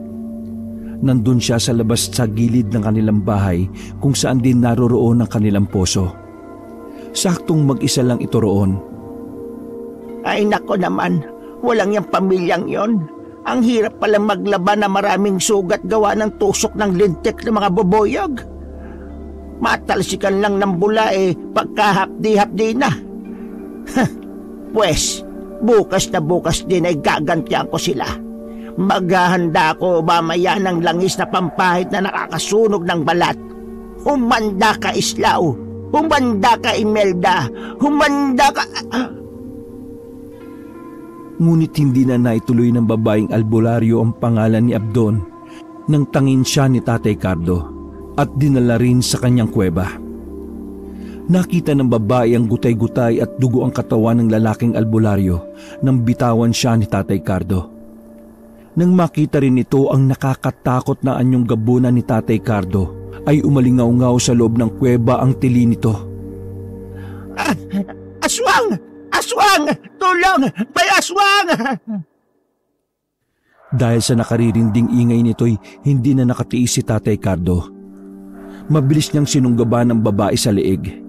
Nandun siya sa labas sa gilid ng kanilang bahay kung saan din naroroon ang kanilang poso. Saktong mag-isa lang ito roon. Ay nako naman, walang yung pamilyang yon. Ang hirap palang maglaba na maraming sugat gawa ng tusok ng lintik ng mga boboyog. Matalsikan lang ng bula pagkahapdi-hapdi na. Pwes, bukas na bukas din ay gagantihan ko sila. Maghahanda ako mamaya ng langis na pampahid na nakakasunog ng balat. Humanda ka, Islaw! Humanda ka, Imelda! Humanda ka... Ngunit hindi na naituloy ng babaeng albularyo ang pangalan ni Abdon nang tangin siya ni Tatay Cardo at dinala rin sa kanyang kuweba. Nakita ng babae ang gutay-gutay at dugo ang katawan ng lalaking albularyo nang bitawan siya ni Tatay Cardo. Nang makita rin ito ang nakakatakot na anyong gabunan ni Tatay Cardo, ay umalingaw-ngaw sa loob ng kuweba ang tili nito. Aswang! Aswang! Tulong! May aswang! Dahil sa nakaririnding ingay nito'y hindi na nakatiis si Tatay Cardo. Mabilis niyang sinunggaban ng babae sa leeg.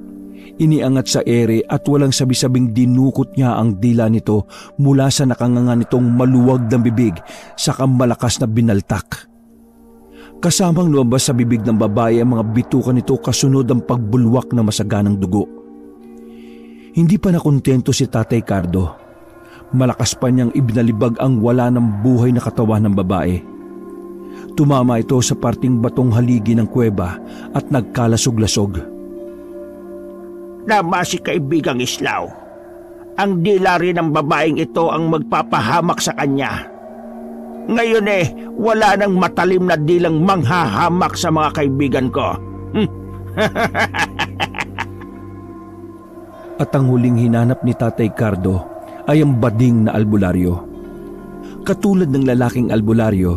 Iniangat sa ere at walang sabi-sabing dinukot niya ang dila nito mula sa nakanganga nitong maluwag na bibig sa malakas na binaltak. Kasamang lumabas sa bibig ng babae ang mga bitukan nito kasunod ang pagbulwak na masaganang dugo. Hindi pa nakontento si Tatay Cardo. Malakas pa niyang ibinalibag ang wala ng buhay na katawan ng babae. Tumama ito sa parting batong haligi ng kuweba at nagkalasog-lasog. Nama si kaibigang Islaw. Ang dila rin ng babaeng ito ang magpapahamak sa kanya. Ngayon wala nang matalim na dilang manghahamak sa mga kaibigan ko. At ang huling hinanap ni Tatay Cardo ay ang bading na albularyo. Katulad ng lalaking albularyo,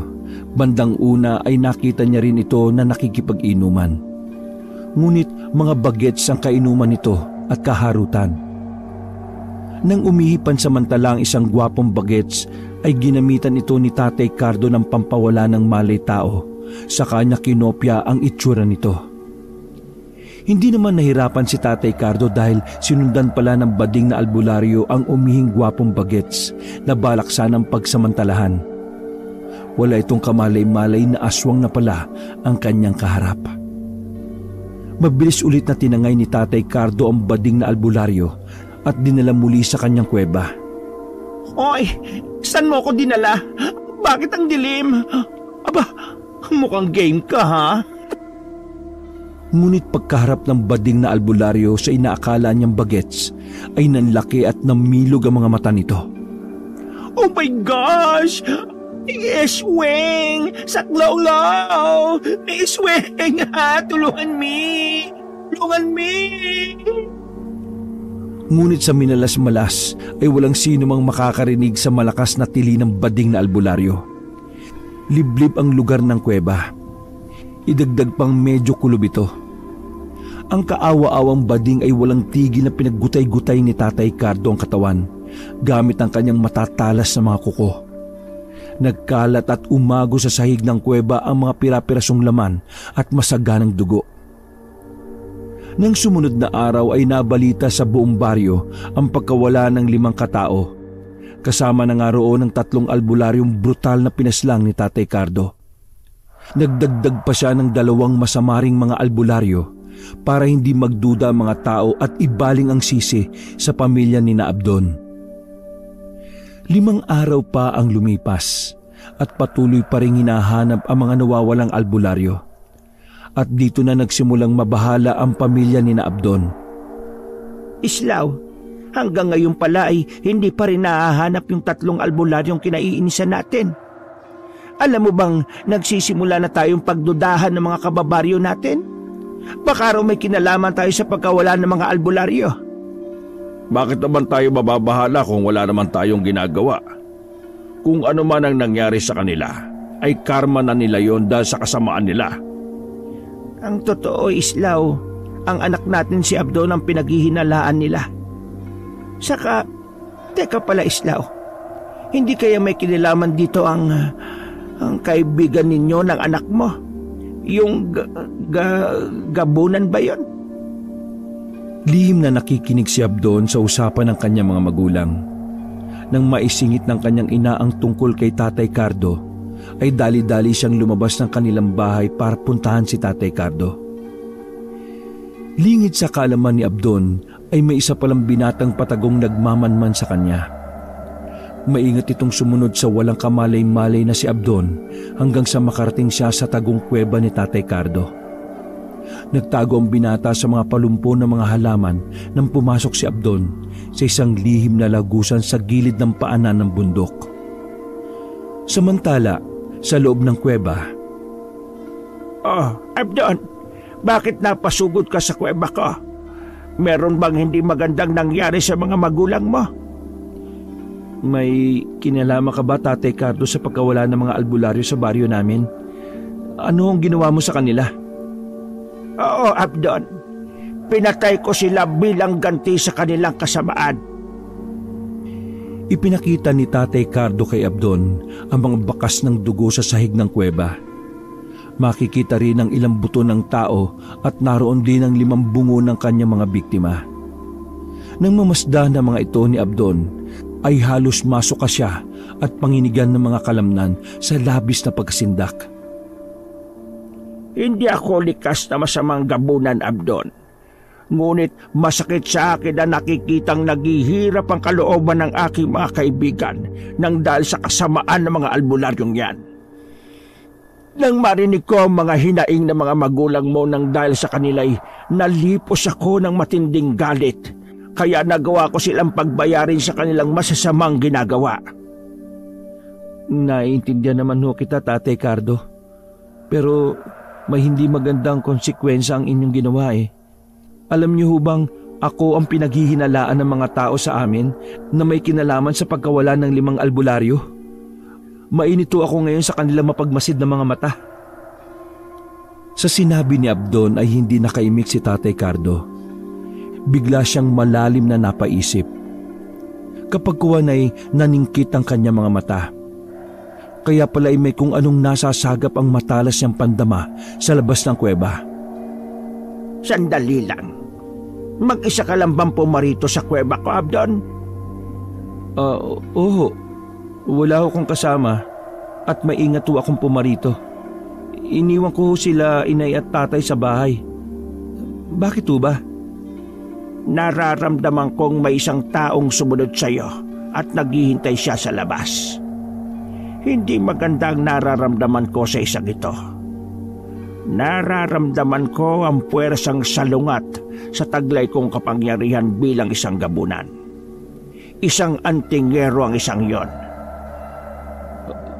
bandang una ay nakita niya rin ito na nakikipag-inuman. Ngunit mga bagets ang kainuman nito at kaharutan. Nang umihipan samantala ang isang gwapong bagets, ay ginamitan ito ni Tatay Cardo ng pampawala ng malay tao, sa kanya kinopya ang itsura nito. Hindi naman nahirapan si Tatay Cardo dahil sinundan pala ng bading na albularyo ang umihing gwapong bagets na balak sanang pagsamantalahan. Wala itong kamalay-malay na aswang na pala ang kanyang kaharap. Mabilis ulit na tinangay ni Tatay Cardo ang bading na albularyo at dinala muli sa kanyang kuweba. Hoy, saan mo ko dinala? Bakit ang dilim? Aba, mukhang game ka ha? Ngunit pagkaharap ng bading na albularyo sa inaakala niyang bagets, ay nanlaki at namilog ang mga mata nito. Oh my gosh! Isweng! Saklaw-law! Isweng ha! Tulungan me! Tulungan me! Ngunit sa minalas-malas ay walang sino mang makakarinig sa malakas na tili ng bading na albularyo. Liblib ang lugar ng kuweba. Idagdag pang medyo kulob ito. Ang kaawa-awang bading ay walang tigil na pinaggutay-gutay ni Tatay Cardo ang katawan gamit ang kanyang matatalas na mga kuko. Nagkalat at umago sa sahig ng kuweba ang mga pira-pirasong laman at masaganang dugo. Nang sumunod na araw ay nabalita sa buong baryo ang pagkawala ng 5 katao. Kasama na nga roon ang 3 albularyong brutal na pinaslang ni Tatay Cardo. Nagdagdag pa siya ng 2 masamaring mga albularyo para hindi magduda ang mga tao at ibaling ang sisi sa pamilya ni na Abdon. 5 araw pa ang lumipas at patuloy pa rin hinahanap ang mga nawawalang albularyo. At dito na nagsimulang mabahala ang pamilya ni na Abdon. Islaw, hanggang ngayon pala ay hindi pa rin nahahanap yung 3 albularyong kinaiinisan natin. Alam mo bang nagsisimula na tayong pagdudahan ng mga kababaryo natin? Baka raw may kinalaman tayo sa pagkawala ng mga albularyo. Bakit naman tayo mababahala kung wala naman tayong ginagawa? Kung ano man ang nangyari sa kanila, ay karma na nila yon dahil sa kasamaan nila. Ang totoo, Islaw, ang anak natin si Abdon ang pinaghihinalaan nila. Saka, teka pala Islaw, hindi kaya may kinalaman dito ang kaibigan ninyo ng anak mo? Yung gabunan ba yon? Lihim na nakikinig si Abdon sa usapan ng kanyang mga magulang. Nang maisingit ng kanyang ina ang tungkol kay Tatay Cardo, ay dali-dali siyang lumabas ng kanilang bahay para puntahan si Tatay Cardo. Lingid sa kaalaman ni Abdon ay may isa palang binatang patagong nagmamanman sa kanya. Maingat itong sumunod sa walang kamalay-malay na si Abdon hanggang sa makarating siya sa tagong kuweba ni Tatay Cardo. Nagtago ang binata sa mga palumpo ng mga halaman nang pumasok si Abdon sa isang lihim na lagusan sa gilid ng paanan ng bundok. Samantala, sa loob ng kuweba, "Oh, Abdon, bakit napasugod ka sa kuweba ko? Meron bang hindi magandang nangyari sa mga magulang mo?" May kinalaman ka ba, Tatay Cardo, sa pagkawala ng mga albularyo sa baryo namin? Ano ang ginawa mo sa kanila? Oo, Abdon. Pinatay ko sila bilang ganti sa kanilang kasamaan. Ipinakita ni Tatay Cardo kay Abdon ang mga bakas ng dugo sa sahig ng kuweba. Makikita rin ang ilang buto ng tao at naroon din ang 5 bungo ng kanyang mga biktima. Nang mamasdan ng mga ito ni Abdon, ay halos masuka siya at panginigan ng mga kalamnan sa labis na pagkasindak. Hindi ako likas na masamang gabunan, Abdon. Ngunit masakit sa akin na nakikitang naghihirap ang kalooban ng aking mga kaibigan nang dahil sa kasamaan ng mga albularyong yan. Nang marinig ko ang mga hinaing ng mga magulang mo nang dahil sa kanila'y nalipos ako ng matinding galit, kaya nagawa ko silang pagbayarin sa kanilang masasamang ginagawa. Naiintindihan naman ho kita, Tatay Cardo. Pero may hindi magandang konsekwensya ang inyong ginawa eh. Alam niyo ho bang ako ang pinaghihinalaan ng mga tao sa amin na may kinalaman sa pagkawala ng 5 albularyo? Mainito ako ngayon sa kanilang mapagmasid na mga mata. Sa sinabi ni Abdon ay hindi nakaimik si Tatay Cardo. Bigla siyang malalim na napaisip. Kapag kuwan ay naningkit ang kanyang mga mata. Kaya pala ay may kung anong nasasagap ang matalas niyang pandama sa labas ng kuweba. Sandali lang. Mag-isa ka lang bang pumarito sa kuweba ko, Abdon? Oo. Wala akong kasama at maingat ho akong pumarito. Iniwan ko sila inay at tatay sa bahay. Bakit ho ba? Nararamdaman kong may isang taong sumunod sa iyo at naghihintay siya sa labas. Hindi magandang nararamdaman ko sa isang ito. Nararamdaman ko ang puwersang salungat sa taglay kong kapangyarihan bilang isang gabunan. Isang antingero ang isang yon.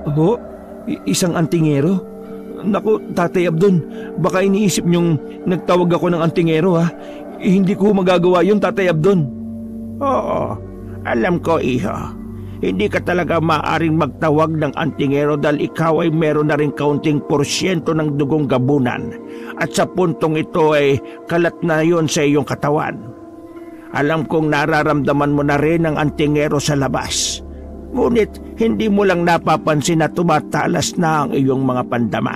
Ho? Isang antingero? Naku, Tatay Abdon, baka iniisip niyong nagtawag ako ng antingero ha? Hindi ko magagawa yun, Tatay Abdon. Oo, alam ko, iho. Hindi ka talaga maaaring magtawag ng antingero dahil ikaw ay meron na rin kaunting porsyento ng dugong gabunan at sa puntong ito ay kalat na yon sa iyong katawan. Alam kong nararamdaman mo na rin ang antingero sa labas. Ngunit hindi mo lang napapansin na tumatalas na ang iyong mga pandama.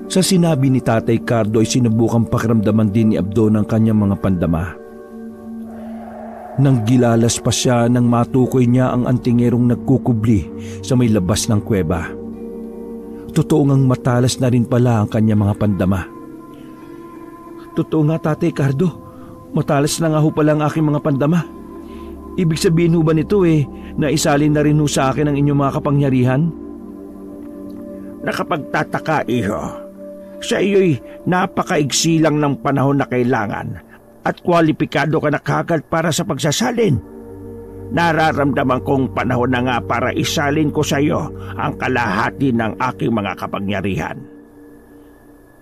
Sa sinabi ni Tatay Cardo ay sinubukang pakiramdaman din ni Abdon ang kanyang mga pandama. Nang gilalas pa siya nang matukoy niya ang antingerong nagkukubli sa may labas ng kuweba. Totoo ngang matalas na rin pala ang kanyang mga pandama. Totoo nga, Tatay Cardo, matalas na nga ho pala ang aking mga pandama. Ibig sabihin ho ba nito na isalin na rin ho sa akin ang inyong mga kapangyarihan? Nakapagtataka, iho. Sa iyo'y napakaigsi lang ng panahon na kailangan at kwalipikado ka na kagad para sa pagsasalin. Nararamdaman kong panahon na nga para isalin ko sa iyo ang kalahati ng aking mga kapangyarihan.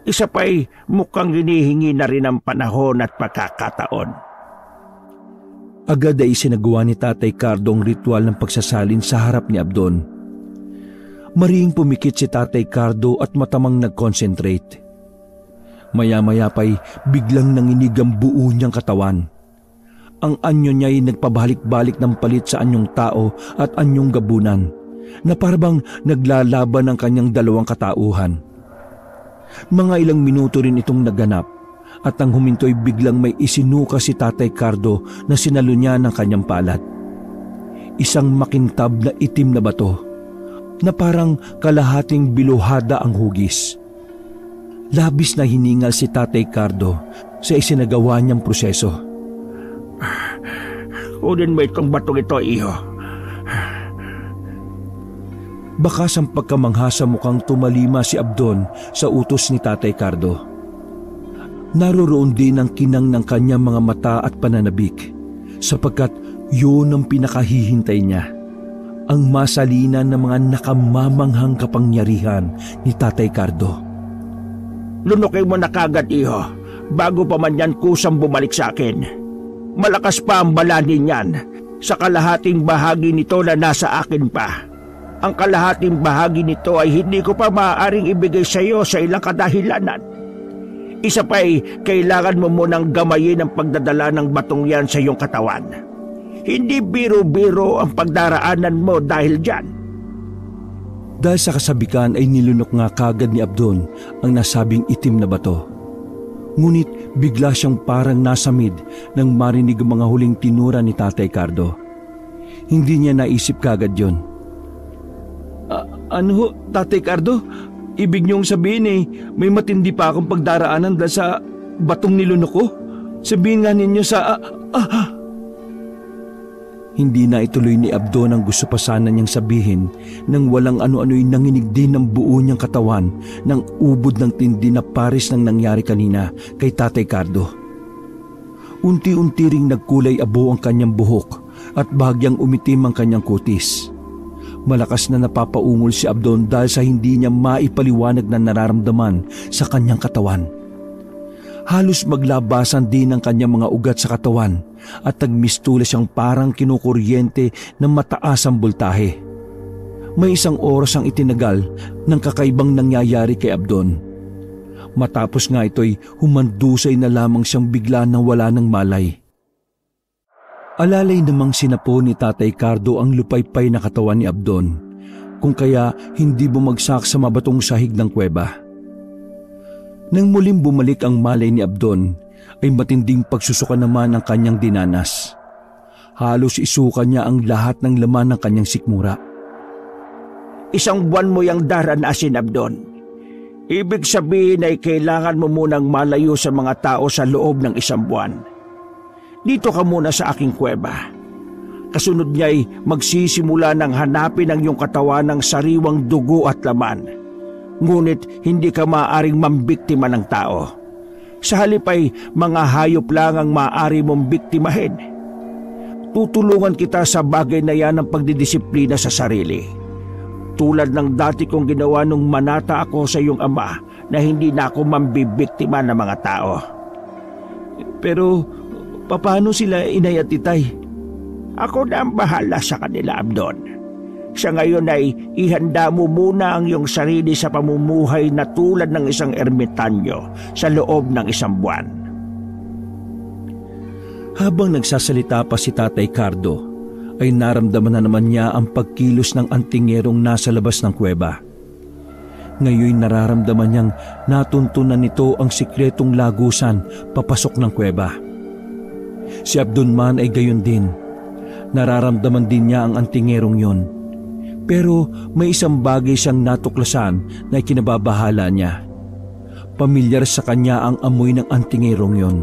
Isa pa'y mukhang hinihingi na rin ang panahon at pagkakataon. Agad ay isinagawa ni Tatay Cardo ang ritual ng pagsasalin sa harap ni Abdon. Mariing pumikit si Tatay Cardo at matamang nag-concentrate. Maya-maya pa'y biglang nanginig ang buo niyang katawan. Ang anyo niya ay nagpabalik-balik ng palit sa anyong tao at anyong gabunan, na parabang naglalaban ang kanyang dalawang katauhan. Mga ilang minuto rin itong naganap at ang huminto'y biglang may isinuka si Tatay Cardo na sinalo niya ng kanyang palad. Isang makintab na itim na bato na parang kalahating biluhada ang hugis. Labis na hiningal si Tatay Cardo sa isinagawa niyang proseso. Kunin mo itong batong ito, iho. Bakas ang pagkamangha sa mukhang tumalima si Abdon sa utos ni Tatay Cardo. Naroroon din ang kinang ng kanyang mga mata at pananabik, sapagkat yun ang pinakahihintay niya. Ang masalinan ng mga nakamamanghang kapangyarihan ni Tatay Cardo. Lunukin mo na kagad, iho, bago pa man yan kusang bumalik sa akin. Malakas pa ang balanin niyan sa kalahating bahagi nito na nasa akin pa. Ang kalahating bahagi nito ay hindi ko pa maaaring ibigay sa iyo sa ilang kadahilanan. Isa pa'y kailangan mo munang gamayin ang pagdadala ng batong yan sa iyong katawan. Hindi biro-biro ang pagdaraanan mo dahil dyan. Dahil sa kasabikan ay nilunok nga kagad ni Abdon ang nasabing itim na bato. Ngunit bigla siyang parang nasamid nang marinig ang mga huling tinura ni Tatay Cardo. Hindi niya naisip kagad yon. Ano ho, Tatay Cardo? Ibig niyong sabihin may matindi pa akong pagdaraanan dahil sa batong nilunok ko? Sabihin nga ninyo sa... Hindi na ituloy ni Abdon ang gusto pa sana niyang sabihin nang walang ano-ano'y nanginig din ng buo niyang katawan ng ubod ng tindi na pares ng nangyari kanina kay Tatay Cardo. Unti-unti ring nagkulay abo ang kanyang buhok at bahagyang umitim ang kanyang kutis. Malakas na napapaungol si Abdon dahil sa hindi niya maipaliwanag na nararamdaman sa kanyang katawan. Halos maglabasan din ang kanyang mga ugat sa katawan at nagmistula siyang parang kinukuryente ng mataas ang boltahe. May isang oras ang itinagal ng kakaibang nangyayari kay Abdon. Matapos nga ito'y humandusay na lamang siyang bigla nang wala ng malay. Alalay namang sinapo ni Tatay Cardo ang lupaypay na katawan ni Abdon, kung kaya hindi bumagsak sa mabatong sahig ng kuweba. Nang muling bumalik ang malay ni Abdon, ay matinding pagsusuka naman ang kanyang dinanas. Halos isuka niya ang lahat ng laman ng kanyang sikmura. Isang buwan mo yang daranasin, Abdon. Ibig sabihin ay kailangan mo munang malayo sa mga tao sa loob ng isang buwan. Dito ka muna sa aking kuweba. Kasunod niya'y magsisimula ng hanapin ang iyong katawan ng sariwang dugo at laman. Ngunit hindi ka maaaring mambiktima ng tao. Sa halip ay mga hayop lang ang maaari mong biktimahin. Tutulungan kita sa bagay na yan ng pagdidisiplina sa sarili. Tulad ng dati kong ginawa nung manata ako sa iyong ama na hindi na ako mambibiktima ng mga tao. Pero paano sila inay at itay? Ako na ang bahala sa kanila, Abdon. Sa ngayon ay ihanda mo muna ang iyong sarili sa pamumuhay na tulad ng isang ermitanyo sa loob ng isang buwan. Habang nagsasalita pa si Tatay Cardo, ay naramdaman na naman niya ang pagkilos ng antingerong nasa labas ng kuweba. Ngayon nararamdaman niyang natuntunan nito ang sikretong lagusan papasok ng kuweba. Si Abdon man ay gayon din. Nararamdaman din niya ang antingerong yon. Pero may isang bagay siyang natuklasan na ikinababahala niya. Pamilyar sa kanya ang amoy ng antingerong yon.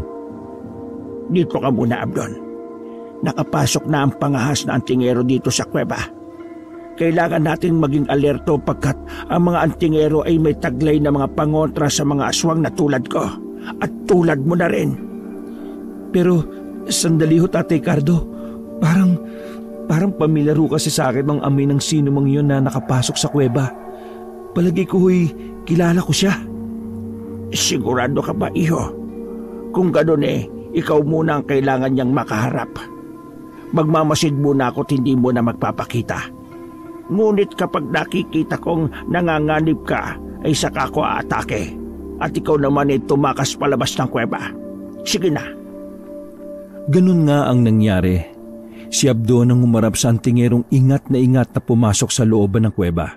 Dito ka muna, Abdon. Nakapasok na ang pangahas na antingero dito sa kuweba. Kailangan natin maging alerto pagkat ang mga antingero ay may taglay na mga pangontra sa mga aswang na tulad ko. At tulad mo na rin. Pero sandali ho, Tatay Cardo. Parang pamilyar ho kasi sa akin ang amoy ng sino mang yun na nakapasok sa kuweba. Palagi ko kilala ko siya. Sigurado ka ba, iho? Kung gano'n ikaw muna ang kailangan niyang makaharap. Magmamasid muna ako't hindi mo na magpapakita. Ngunit kapag nakikita kong nanganganib ka, ay saka ko aatake. At ikaw naman tumakas palabas ng kuweba. Sige na. Ganun nga ang nangyari. Si Abdon ang humarap sa antingerong ingat na pumasok sa looban ng kuweba.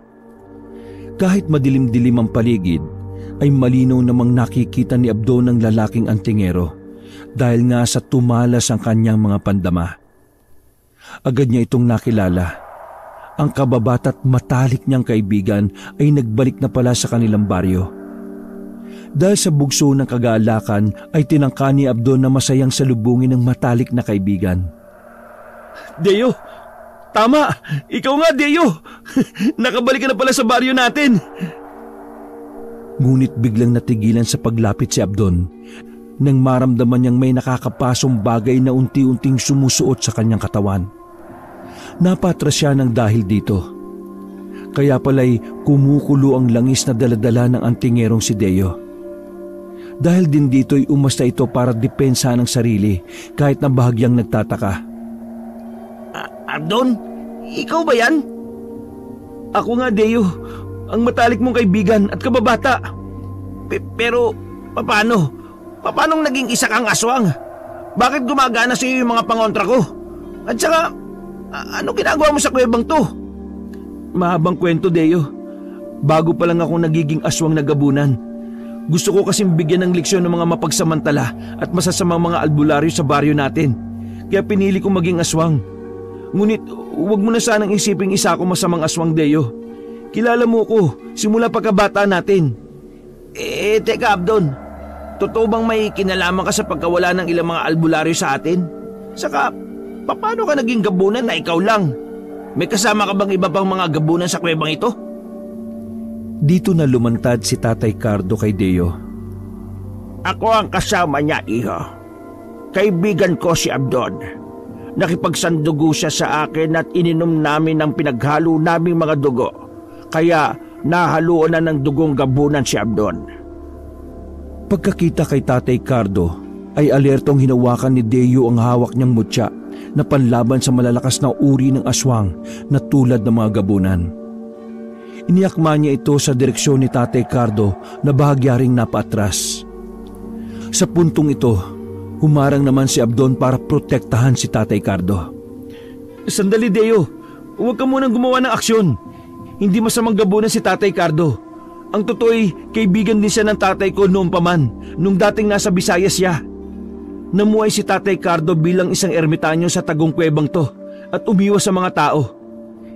Kahit madilim-dilim ang paligid, ay malinaw namang nakikita ni Abdon ang lalaking antingero dahil nga sa tumalas ang kanyang mga pandama. Agad niya itong nakilala. Ang kababata't matalik niyang kaibigan ay nagbalik na pala sa kanilang baryo. Dahil sa bugso ng kagaalakan ay tinangka ni Abdon na masayang salubungin ng matalik na kaibigan. Deo! Tama! Ikaw nga, Deo! Nakabalik ka na pala sa baryo natin! Ngunit biglang natigilan sa paglapit si Abdon nang maramdaman niyang may nakakapasong bagay na unti-unting sumusuot sa kanyang katawan. Napatras siya ng dahil dito. Kaya pala'y kumukulo ang langis na daladala ng antingerong si Deo. Dahil din dito'y umasta ito para depensa ng sarili kahit na bahagyang nagtataka. Abdon, ikaw ba yan? Ako nga, Deo. Ang matalik mong kaibigan at kababata. Pero, paano? Paanong naging isa kang aswang? Bakit gumagana sa iyo yung mga pangontra ko? At saka, ano ginagawa mo sa kuwebang to? Mahabang kwento, Deo. Bago pa lang ako nagiging aswang na gabunan. Gusto ko kasing bigyan ng leksyon ng mga mapagsamantala at masasamang mga albularyo sa baryo natin. Kaya pinili kong maging aswang. Ngunit, huwag mo na sanang isiping isa ako masamang aswang, Deo. Kilala mo ko, simula pagkabata natin. Teka Abdon, totoo bang may kinalaman ka sa pagkawala ng ilang mga albularyo sa atin? Saka, paano ka naging gabunan na ikaw lang? May kasama ka bang iba pang mga gabunan sa kuwebang ito? Dito na lumantad si Tatay Cardo kay Deo. Ako ang kasama niya, iho. Kaibigan ko si Abdon. Nakipagsandugo siya sa akin at ininom namin ang pinaghalo naming mga dugo. Kaya nahaluan na ng dugong gabunan si Abdon. Pagkakita kay Tatay Cardo, ay alertong hinawakan ni Deo ang hawak niyang mutya na panlaban sa malalakas na uri ng aswang na tulad ng mga gabunan. Iniyakma niya ito sa direksyon ni Tatay Cardo na bahagya ring napaatras. Sa puntong ito, humarang naman si Abdon para protektahan si Tatay Cardo. Sandali, Deo. Huwag ka munang gumawa ng aksyon. Hindi masamang gabunan si Tatay Cardo. Ang totoo'y kaibigan din siya ng tatay ko noon pa man, nung dating nasa Visayas siya. Namuhay si Tatay Cardo bilang isang ermitanyo sa tagong kuwebang to at umiwas sa mga tao.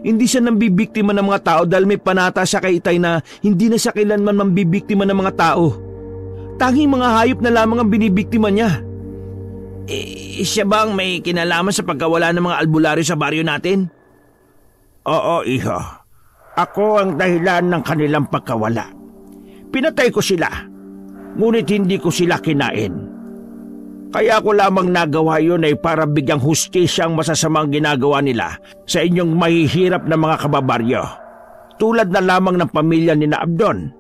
Hindi siya nambibiktima ng mga tao dahil may panata siya kay Itay na hindi na siya kailanman mambibiktima ng mga tao. Tanging mga hayop na lamang ang binibiktima niya. Siya bang may kinalaman sa pagkawala ng mga albularyo sa baryo natin? Oo, iho. Ako ang dahilan ng kanilang pagkawala. Pinatay ko sila, ngunit hindi ko sila kinain. Kaya ko lamang nagawa yun ay para bigyang hustisya ang masasamang ginagawa nila sa inyong mahihirap na mga kababaryo, tulad na lamang ng pamilya ni na Abdon.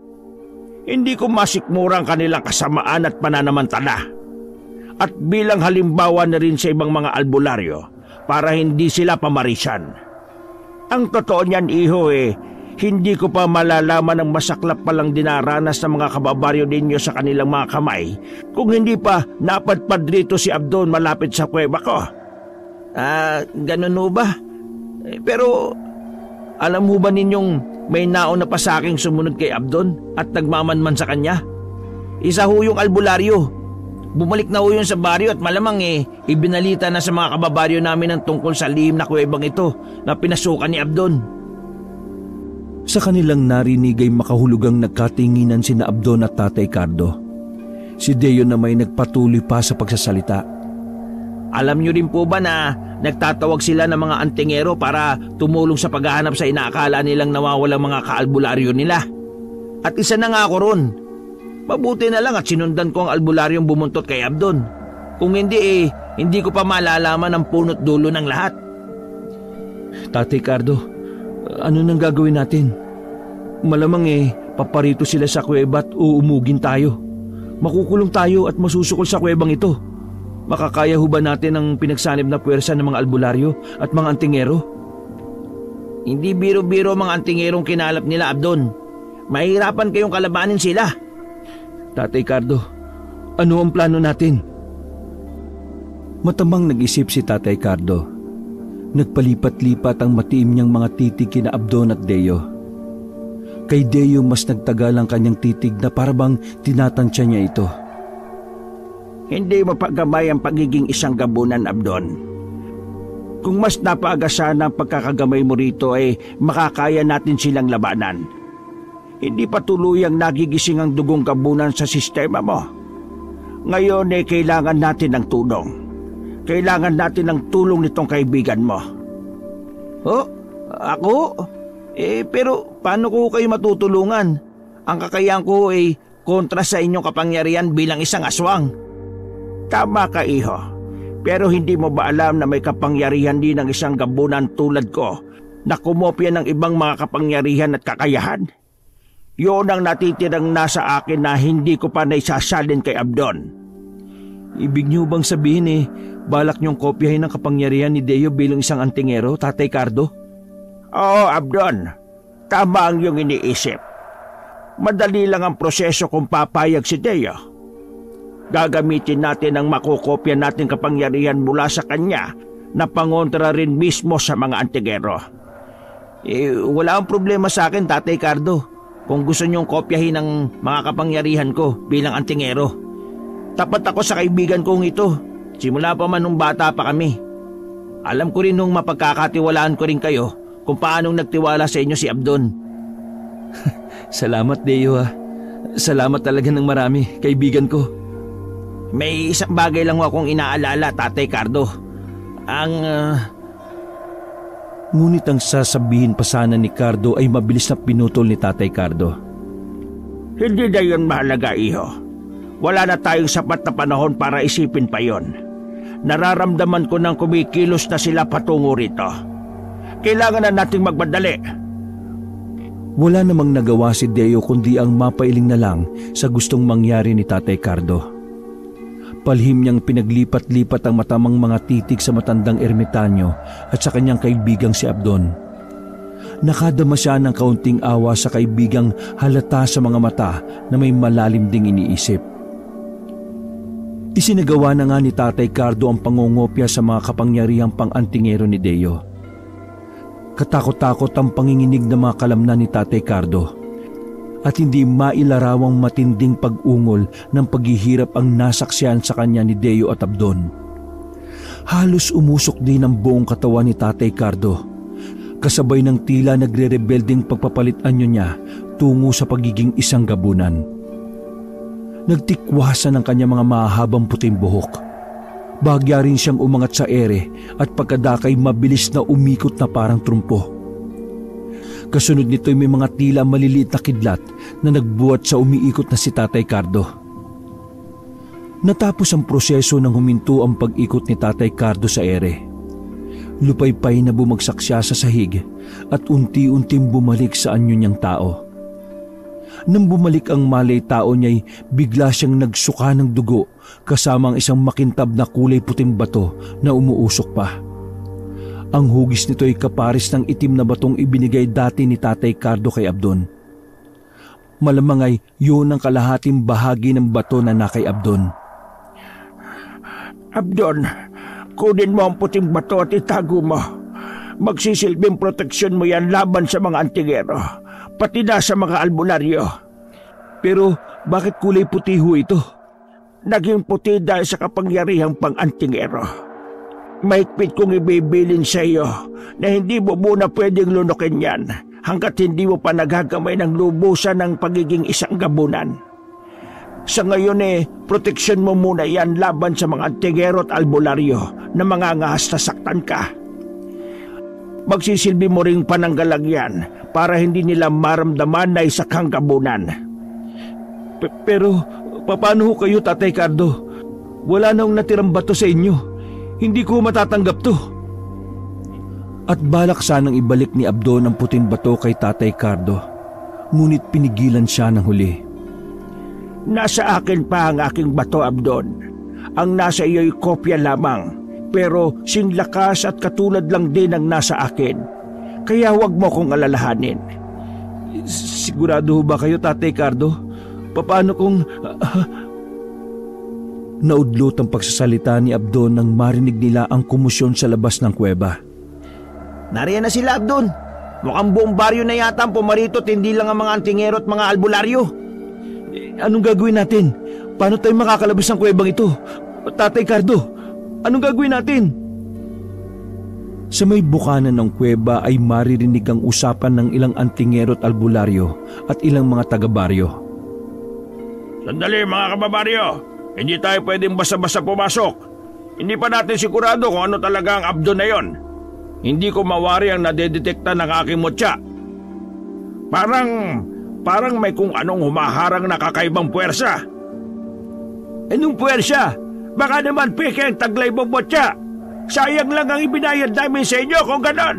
Hindi ko masikmura ang kanilang kasamaan at pananamantala. At bilang halimbawa na rin sa ibang mga albularyo para hindi sila pamarisan. Ang totoo niyan, iho, hindi ko pa malalaman ang masaklap palang dinaranas ng mga kababaryo ninyo sa kanilang mga kamay kung hindi pa napadpad rito si Abdon malapit sa kuweba ko. Ganun ho ba? Pero alam ho ba ninyong may nauna pa sa aking sumunod kay Abdon at nagmamanman sa kanya? Isa ho yung albularyo. Bumalik na ho yun sa baryo at malamang ibinalita na sa mga kababaryo namin ang tungkol sa lihim na kuwebang ito na pinasukan ni Abdon. Sa kanilang narinig ay makahulugang nagkatinginan sina Abdon at Tatay Cardo. Si Deo na may nagpatuloy pa sa pagsasalita. Alam niyo rin po ba na nagtatawag sila ng mga antingero para tumulong sa paghahanap sa inaakala nilang nawawalang mga kaalbularyo nila? At isa na nga ako ron. Mabuti na lang at sinundan ko ang albularyong bumuntot kay Abdon. Kung hindi hindi ko pa malalaman ang punot dulo ng lahat. Tatay Cardo, ano nang gagawin natin? Malamang paparito sila sa kuweba at uumugin tayo. Makukulong tayo at masusukol sa kuwebang ito. Makakaya ho ba natin ang pinagsanib na puwersa ng mga albularyo at mga antingero? Hindi biro-biro mga antingerong kinalap nila, Abdon. Mahirapan kayong kalabanin sila. Tatay Cardo, ano ang plano natin? Matamang nag-isip si Tatay Cardo. Nagpalipat-lipat ang matiim niyang mga titig kina Abdon at Deo. Kay Deo mas nagtagal ang kanyang titig na parabang tinatansya niya ito. Hindi mapagamay ang pagiging isang gabunan, Abdon. Kung mas napaaga sana ang pagkakagamay mo rito ay makakaya natin silang labanan. Hindi pa tuluyang nagigising ang dugong gabunan sa sistema mo. Ngayon ay kailangan natin ng tulong. Kailangan natin ng tulong nitong kaibigan mo. Oh, ako? Pero paano ko kayo matutulungan? Ang kakayahan ko ay kontra sa inyong kapangyarihan bilang isang aswang. Tama ka, iho. Pero hindi mo ba alam na may kapangyarihan din ng isang gabunan tulad ko na kumopya ng ibang mga kapangyarihan at kakayahan? Yun ang natitirang nasa akin na hindi ko pa naisasalin kay Abdon. Ibig niyo bang sabihin balak niyong kopyahin ang kapangyarihan ni Deo bilang isang antingero, Tatay Cardo? Oo, Abdon. Tama ang iyong iniisip. Madali lang ang proseso kung papayag si Deo. Gagamitin natin ang makukopya nating kapangyarihan mula sa kanya na pangontra rin mismo sa mga antingero. Wala ang problema sa akin, Tatay Cardo, kung gusto niyong kopyahin ang mga kapangyarihan ko bilang antingero. Tapat ako sa kaibigan kong ito. Simula pa man nung bata pa kami. Alam ko rin nung mapagkakatiwalaan ko rin kayo kung paanong nagtiwala sa inyo si Abdon. Salamat, Deo. Salamat talaga ng marami, kaibigan ko. May isang bagay lang akong inaalala, Tatay Cardo. Ngunit ang sasabihin pa sana ni Cardo ay mabilis na pinutol ni Tatay Cardo. Hindi na yun mahalaga, iho. Wala na tayong sapat na panahon para isipin pa yon. Nararamdaman ko nang kumikilos na sila patungo rito. Kailangan na nating magmadali. Wala namang nagawa si Deo kundi ang mapailing na lang sa gustong mangyari ni Tatay Cardo. Palhim niyang pinaglipat-lipat ang matamang mga titig sa matandang ermitanyo at sa kanyang kaibigang si Abdon. Nakadama siya ng kaunting awa sa kaibigang halata sa mga mata na may malalim ding iniisip. Isinagawa na nga ni Tatay Cardo ang pangungopya sa mga kapangyarihang pang-antingero ni Deo. Katakot-takot ang panginginig ng mga kalamnan ni Tatay Cardo at hindi mailarawang matinding pag-ungol ng paghihirap ang nasaksihan sa kanya ni Deo at Abdon. Halos umusok din ang buong katawan ni Tatay Cardo, kasabay ng tila nagre-rebelding pagpapalit anyo niya tungo sa pagiging isang gabunan. Nagtikwasan ang kanyang mga mahabang puting buhok. Bahagya rin siyang umangat sa ere at pagkadakay mabilis na umikot na parang trumpo. Kasunod nito ay may mga tila maliliit na kidlat na nagbuhat sa umiikot na si Tatay Cardo. Natapos ang proseso nang huminto ang pag-ikot ni Tatay Cardo sa ere. Lupaypay na bumagsak siya sa sahig at unti-unting bumalik sa anyo niyang tao. Nang bumalik ang malay tao niya'y bigla siyang nagsuka ng dugo kasama ang isang makintab na kulay puting bato na umuusok pa. Ang hugis nito ay kaparis ng itim na batong ibinigay dati ni Tatay Cardo kay Abdon. Malamang ay yun ang kalahating bahagi ng bato na nakay Abdon. Abdon, kunin mo ang puting bato at itago mo. Magsisilbing proteksyon mo yan laban sa mga antingero, pati na sa mga albularyo. Pero bakit kulay puti ho ito? Naging puti dahil sa kapangyarihang pang-antingero. Mahigpit kong ibibilin sa iyo na hindi mo muna pwedeng lunukin yan hanggat hindi mo pa nagagamay ng lubusan ng pagiging isang gabunan. Sa ngayon proteksyon mo muna yan laban sa mga antingero at albularyo na mangangahas na saktan ka. Magsisilbi mo ring pananggalang yan para hindi nila maramdaman na isa kang gabunan. Pero paano ho kayo, Tatay Cardo? Wala nang natirang bato sa inyo. Hindi ko matatanggap to. At balak sanang ibalik ni Abdon ang puting bato kay Tatay Cardo, ngunit pinigilan siya ng huli. Nasa akin pa ang aking bato, Abdon. Ang nasa iyo'y kopya lamang, pero singlakas at katulad lang din ang nasa akin. Kaya huwag mo kong alalahanin. Sigurado ba kayo, Tatay Cardo? Paano kung... Naudlot ang pagsasalita ni Abdon nang marinig nila ang kumusyon sa labas ng kuweba. Nariyan na sila, Abdon. Mukhang buong baryo na yata ang pumarito at hindi lang ang mga antingero at mga albularyo. Anong gagawin natin? Paano tayo makakalabas ng kuwebang ito? Tatay Cardo, anong gagawin natin? Sa may bukana ng kuweba ay maririnig ang usapan ng ilang antingero at albularyo at ilang mga taga-baryo. Sandali mga kababaryo, hindi tayo pwedeng basta-basta pumasok. Hindi pa natin sigurado kung ano talaga ang Abdon na yon. Hindi ko mawari ang nadedetekta ng aking mutya. Parang may kung anong humaharang na kakaibang puwersa. Anong puwersa? Baka naman peke ang taglay mong mutya. Sayang lang ang ibinayad namin sa inyo kung ganon.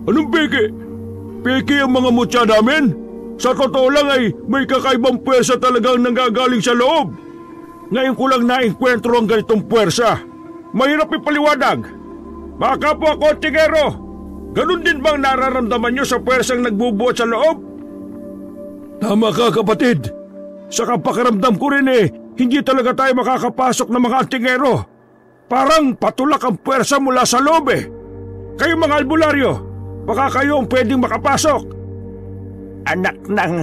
Anong peke? Peke ang mga mutya namin? Sa totoo lang ay may kakaibang puwersa talagang nanggagaling sa loob. Ngayon ko lang naengkwentro ang ganitong puwersa. Mahirap ipaliwanag. Mga kapwa kontingero, ganun din bang nararamdaman nyo sa puwersang nagbubuot sa loob? Tama ka, kapatid. Sa kapakaramdam ko rin hindi talaga tayo makakapasok ng mga antingero. Parang patulak ang puwersa mula sa loob Kayo mga albularyo, baka kayo ang pwedeng makapasok. Anak ng,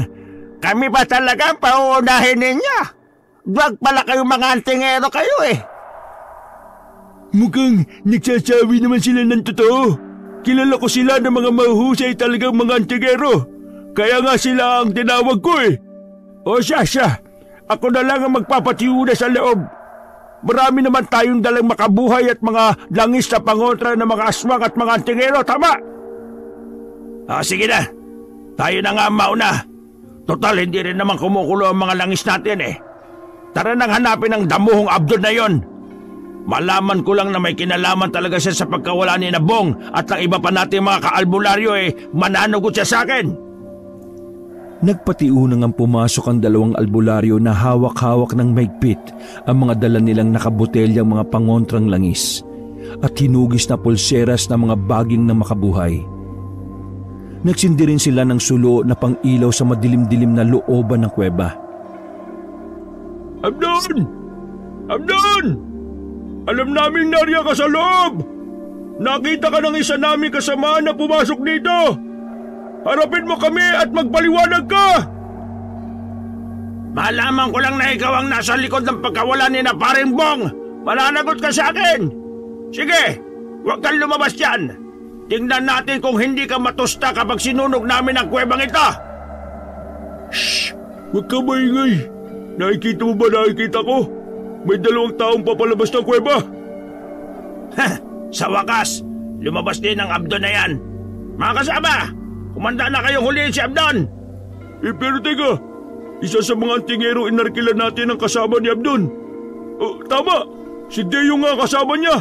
kami ba talaga ang pauunahin ninyo? Wag pala kayo mga antingero kayo Mukhang nagsasabi naman sila ng totoo. Kilala ko sila ng mga mahuhusay talagang mga antingero. Kaya nga sila ang tinawag ko O siya, ako na lang ang magpapatiuna sa loob. Marami naman tayong dalang makabuhay at mga langis na pangontra ng mga aswang at mga antingero, tama? Sige na, tayo na nga mauna. Total, hindi rin naman kumukulo ang mga langis natin Tara nang hanapin ang damuhong Abdon na yon. Malaman ko lang na may kinalaman talaga siya sa pagkawala ni Nabong at ang iba pa nating mga kaalbularyo mananugot siya sa akin. Nagpatiunang ang pumasok ang dalawang albularyo na hawak-hawak ng mahigpit ang mga dala nilang nakabotelyang mga pangontrang langis at hinugis na pulseras na mga baging na makabuhay. Nagsindi rin sila ng sulo na pang-ilaw sa madilim-dilim na looban ng kuweba. Abdon! Abdon! Alam naming nariyan ka sa loob! Nakita ka ng isa naming kasamahan na pumasok dito! Harapin mo kami at magpaliwanag ka! Malaman ko lang na ikaw ang nasa likod ng pagkawala ni na paring Bong! Mananagot ka sa akin! Sige, huwag kang lumabas dyan! Tingnan natin kung hindi ka matusta kapag sinunog namin ang kuwebang ito! Shh! Huwag ka maingay! Nakikita mo ba nakikita ko? May 2 taong papalabas ng kuweba! Sa wakas, lumabas din ang Abdon na yan! Mga kasama! Kumanda na kayong huliin si Abdon! Pero teka, isa sa mga antingero inarkilan natin ang kasama ni Abdon. Tama, si Deo nga kasama niya.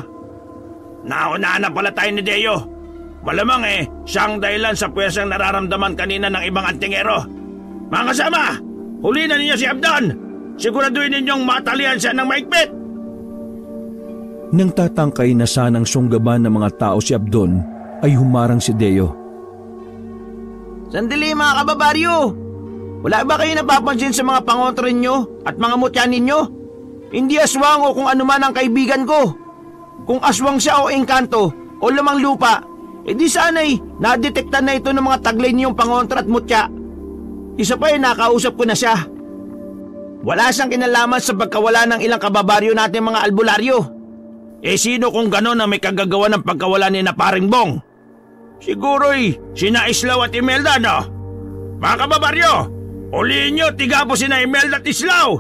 Nauna na pala tayo ni Deo. Malamang siya ang dahilan sa puwersang nararamdaman kanina ng ibang antingero. Mga kasama, huliin na ninyo si Abdon! Siguraduhin ninyong matalian siya ng maigpit! Nang tatangkay na sanang sunggaban ng mga tao si Abdon, ay humarang si Deo. Sandali mga kababaryo! Wala ba kayo napapansin sa mga pangontra ninyo at mga mutya ninyo? Hindi aswang o kung anuman ang kaibigan ko. Kung aswang siya o engkanto o lamang lupa, di sana'y nadetektan na ito ng mga taglay niyong pangontra at mutya. Isa pa nakausap ko na siya. Wala siyang kinalaman sa pagkawala ng ilang kababaryo natin mga albularyo. Sino kung gano'n na may kagagawa ng pagkawala ni na paring Bong? Siguro'y sina Islaw at Imelda, no? Mga kababaryo, ulihin nyo tigapo sina Imelda at Islaw!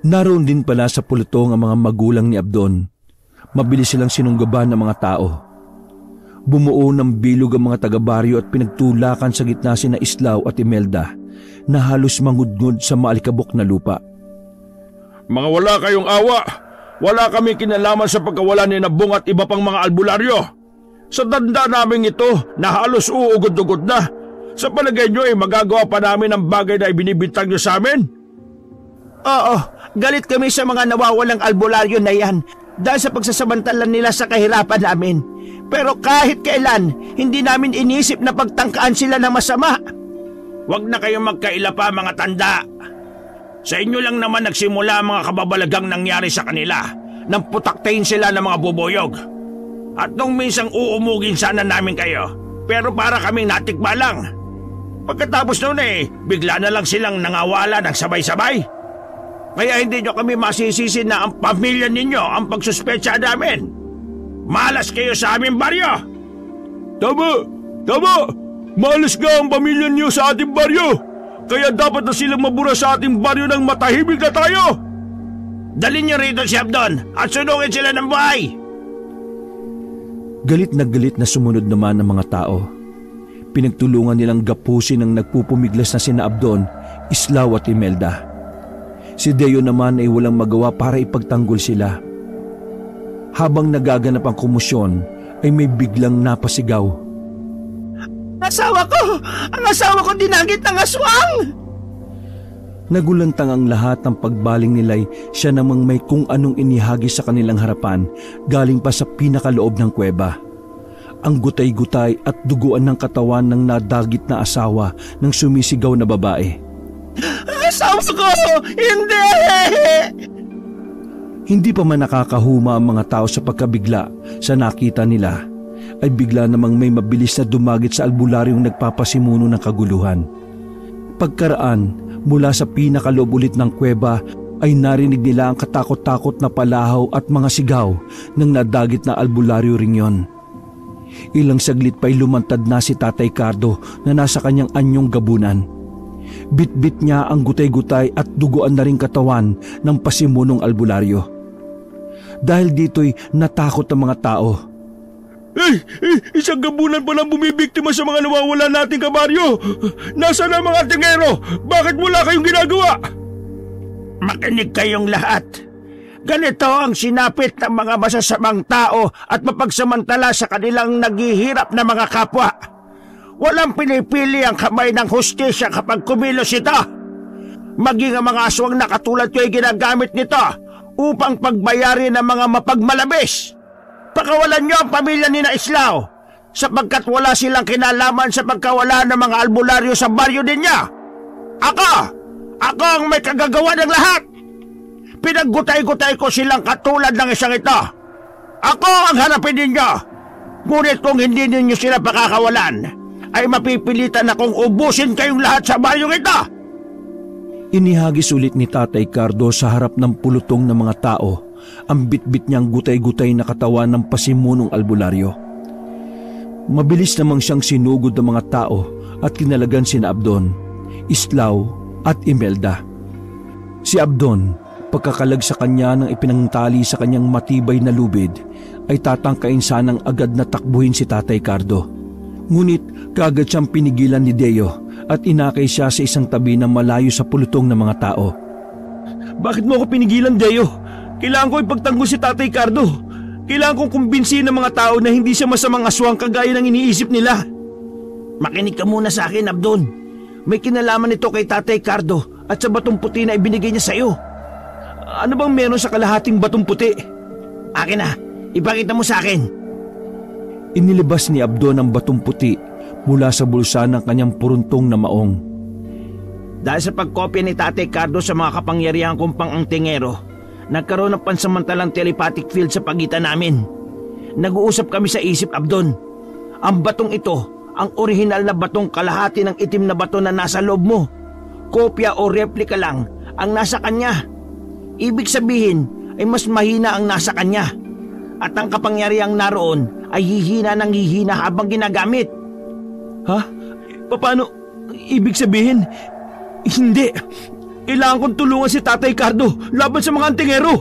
Naroon din pala sa pulutong ang mga magulang ni Abdon. Mabilis silang sinunggaban ng mga tao. Bumuo ng bilog ang mga taga-baryo at pinagtulakan sa gitna sina Islaw at Imelda na halos mangudngod sa maalikabok na lupa. Mga wala kayong awa! Wala kami kinalaman sa pagkawala ni Nabong at iba pang mga albularyo. Sa tanda namin ito na halos uugod-ugod na. Sa palagay nyo magagawa pa namin ang bagay na ibinibintang nyo sa amin? Oo, galit kami sa mga nawawalang albularyo na yan dahil sa pagsasamantalan nila sa kahirapan namin. Pero kahit kailan, hindi namin inisip na pagtangkaan sila ng masama. Huwag na kayong magkaila pa, mga tanda. Sa inyo lang naman nagsimula ang mga kababalagang nangyari sa kanila nang putaktayin sila ng mga bubuyog. At nung minsang uumugin sana namin kayo, pero para kaming natikba lang. Pagkatapos noon bigla na lang silang nangawala ng sabay-sabay. Kaya hindi nyo kami masisisi na ang pamilya ninyo ang pagsuspecha namin. Malas kayo sa aming baryo! Tama! Malas nga ang pamilya niyo sa ating baryo! Kaya dapat na silang mabura sa ating baryo ng matahimik na tayo! Dalhin niyo rito si Abdon at sunugin sila ng buhay! Galit na sumunod naman ang mga tao. Pinagtulungan nilang gapusin ang nagpupumiglas na sina Abdon, Islao at Imelda. Si Deo naman ay walang magawa para ipagtanggol sila. Habang nagaganap ang komosyon, ay may biglang napasigaw. Ang asawa ko dinagit ng aswang! Nagulantang ang lahat ng pagbaling nila'y siya namang may kung anong inihagi sa kanilang harapan galing pa sa pinakaloob ng kuweba. Ang gutay-gutay at duguan ng katawan ng nadagit na asawa ng sumisigaw na babae. Asawa ko! Hindi! Hindi pa man nakakahuma ang mga tao sa pagkabigla sa nakita nila, ay bigla namang may mabilis na dumagit sa albularyong nagpapasimuno ng kaguluhan. Pagkaraan, mula sa pinakaloob ulit ng kuweba ay narinig nila ang katakot-takot na palahaw at mga sigaw ng nadagit na albularyo ring yon. Ilang saglit pa'y lumantad na si Tatay Cardo na nasa kanyang anyong gabunan. Bit-bit niya ang gutay-gutay at duguan na ring katawan ng pasimunong albularyo. Dahil dito'y natakot ang mga tao. Isang gabunan pa lang bumibiktima sa mga nawawala nating kabaryo! Nasaan ang mga tingero? Bakit wala kayong ginagawa? Makinig kayong lahat. Ganito ang sinapit ng mga masasamang tao at mapagsamantala sa kanilang naghihirap na mga kapwa. Walang pinipili ang kamay ng hustisya kapag kumilos ito. Maging ang mga aswang na katulad ko ay ginagamit nito upang pagbayarin ng mga mapagmalabis. Pakawalan niyo ang pamilya ni Islao sapagkat wala silang kinalaman sa pagkawala ng mga albularyo sa baryo ninyo. Ako ang may kagagawa ng lahat. Pinaggutay-gutay ko silang katulad ng isang ito. Ako ang hanapin ninyo. Ngunit kung hindi ninyo sila pakakawalan, ay mapipilitan akong ubusin kayong lahat sa baryong ito. Inihagis ulit ni Tatay Cardo sa harap ng pulutong ng mga tao ang bitbit niyang gutay-gutay na katawan ng pasimunong albularyo. Mabilis namang siyang sinugod ng mga tao at kinalagan sina Abdon, Islao at Imelda. Si Abdon, pagkakalag sa kanya ng ipinangtali sa kanyang matibay na lubid, ay tatangkain sanang agad na takbuhin si Tatay Cardo. Ngunit kaagad siyang pinigilan ni Deo at inakay siya sa isang tabi na malayo sa pulutong ng mga tao. Bakit mo ako pinigilan, Deo? Kailangan ko ipagtanggol si Tatay Cardo. Kailangan kong kumbinsihin ng mga tao na hindi siya masamang aswang kagaya ng iniisip nila. Makinig ka muna sa akin, Abdon. May kinalaman ito kay Tatay Cardo at sa batong puti na ibinigay niya sa iyo. Ano bang meron sa kalahating batong puti? Akin na, ipakita mo sa akin. Inilabas ni Abdon ang batong puti mula sa bulsa ng kanyang puruntong na maong. Dahil sa pagkopya ni Tatay Cardo sa mga kapangyarihan kong pang-angtingero, nagkaroon ng pansamantalang telepathic field sa pagitan namin. Nag-uusap kami sa isip, Abdon. Ang batong ito, ang orihinal na batong kalahati ng itim na bato na nasa loob mo. Kopya o replika lang ang nasa kanya. Ibig sabihin ay mas mahina ang nasa kanya. At ang kapangyarihang naroon ay hihina ng hihina habang ginagamit. Ha? Paano? Ibig sabihin, hindi. Kailangan kong tulungan si Tatay Cardo laban sa mga antingero.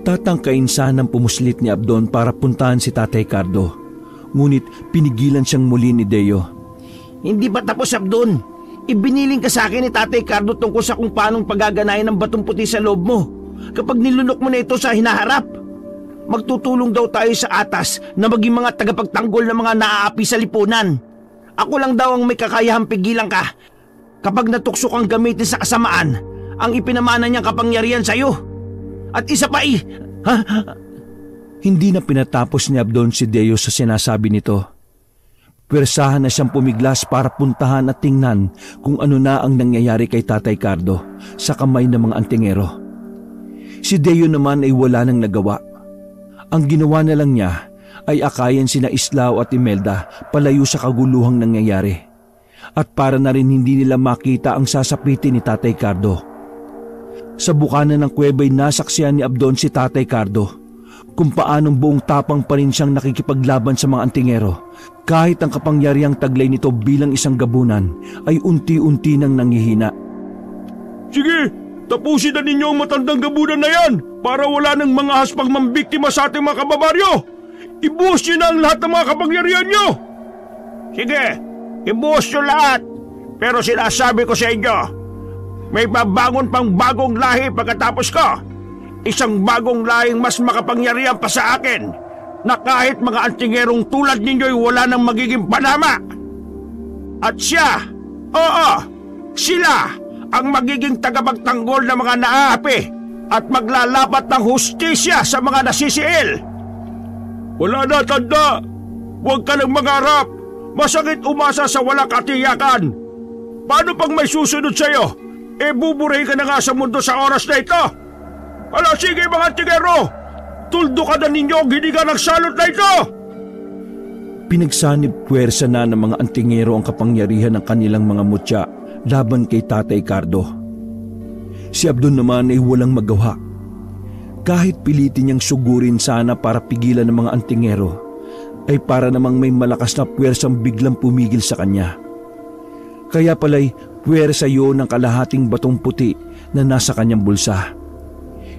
Tatangkain sanang pumuslit ni Abdon para puntahan si Tatay Cardo. Ngunit pinigilan siyang muli ni Deo. Hindi pa tapos, Abdon. Ibiniling ka sa akin ni Tatay Cardo tungkol sa kung paanong paggaganahin ng batong puti sa loob mo kapag nilunok mo na ito sa hinaharap. Magtutulong daw tayo sa atas na maging mga tagapagtanggol ng mga naaapi sa lipunan. Ako lang daw ang may kakayahang pigilan ka kapag natukso kang gamitin sa kasamaan ang ipinamana niyang kapangyarihan sa iyo. At isa pa Hindi na pinatapos ni Abdon si Deo sa sinasabi nito. Pwersahan na siyang pumiglas para puntahan at tingnan kung ano na ang nangyayari kay Tatay Cardo sa kamay ng mga antingero. Si Deo naman ay wala nang nagawa. Ang ginawa na lang niya ay akayan sina Islao at Imelda palayo sa kaguluhang nangyayari. At para na rin hindi nila makita ang sasapitin ni Tatay Cardo. Sa bukana ng kuweba'y nasaksihan ni Abdon si Tatay Cardo kung paanong buong tapang pa rin siyang nakikipaglaban sa mga antingero kahit ang kapangyarihang taglay nito bilang isang gabunan ay unti-unti nang nanghihina. Sige, tapusin na ninyo ang matandang gabunan na yan para wala nang mga haspang mambiktima sa ating mga kababaryo. Ibuhos nyo na ang lahat ng mga kapangyarihan nyo. Sige, ibuhos nyo lahat. Pero sinasabi ko sa inyo, may babangon pang bagong lahi pagkatapos ko. Isang bagong lahing mas makapangyarihan pa sa akin na kahit mga antingerong tulad ninyo'y wala nang magiging panama. At siya, sila ang magiging tagapagtanggol ng mga naaapi at maglalapat ng hustisya sa mga nasisiil. Wala na, tanda. Huwag ka nang mangarap. Masakit umasa sa walang katiyakan. Paano pang may susunod sa'yo? Buburahin ka na nga sa mundo sa oras na ito. Ala, sige mga antingero! Tuldo ka na ninyo ang hininga ng salot na ito! Pinagsanib puwersa na ng mga antingero ang kapangyarihan ng kanilang mga mutya laban kay Tatay Cardo. Si Abdon naman ay walang magawa. Kahit pilitin niyang sugurin sana para pigilan ng mga antingero, ay para namang may malakas na puwersang biglang pumigil sa kanya. Kaya pala'y puwersa yun ng kalahating batong puti na nasa kanyang bulsa.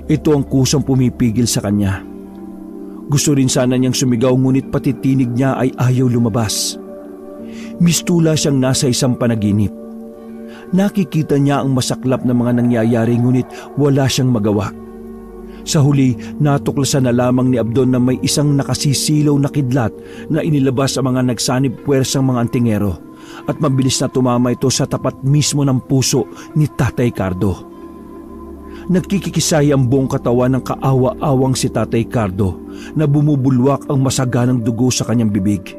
Ito ang kusang pumipigil sa kanya. Gusto rin sana niyang sumigaw ngunit pati tinig niya ay ayaw lumabas. Mistula siyang nasa isang panaginip. Nakikita niya ang masaklap na mga nangyayari ngunit wala siyang magawa. Sa huli, natuklasan na lamang ni Abdon na may isang nakasisilaw na kidlat na inilabas sa mga nagsanib puwersang mga antingero at mabilis na tumama ito sa tapat mismo ng puso ni Tatay Cardo. Nagkikikisay ang buong katawan ng kaawa-awang si Tatay Cardo na bumubulwak ang masaganang dugo sa kanyang bibig.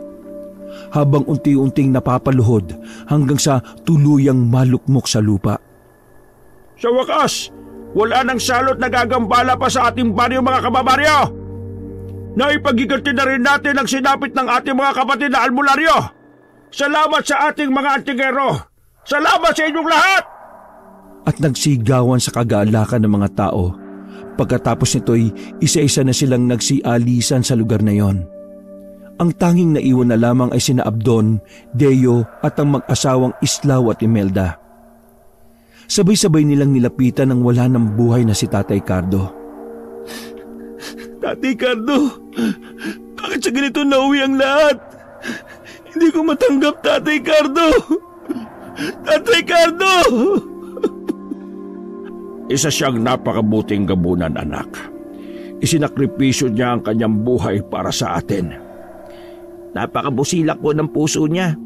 Habang unti-unting napapaluhod hanggang sa tuluyang malukmok sa lupa. Sa wakas, wala nang salot na gagambala pa sa ating baryo mga kababaryo. Naipagiganti na rin natin ang sinapit ng ating mga kapatid na albularyo. Salamat sa ating mga antingero. Salamat sa inyong lahat! At nagsigawan sa kagaalakan ng mga tao. Pagkatapos nito'y isa-isa na silang nagsialisan sa lugar na yon. Ang tanging naiwan na lamang ay sina Abdon, Deo at ang mag-asawang Islao at Imelda. Sabay-sabay nilang nilapitan ang wala ng buhay na si Tatay Cardo. Tatay Cardo, bakit sa ganito nauwi ang lahat? Hindi ko matanggap, Tatay Cardo! Tatay Cardo! Isa siyang napakabuting gabunan, anak. Isinakripisyo niya ang kanyang buhay para sa atin. Napakabusilak po ng puso niya.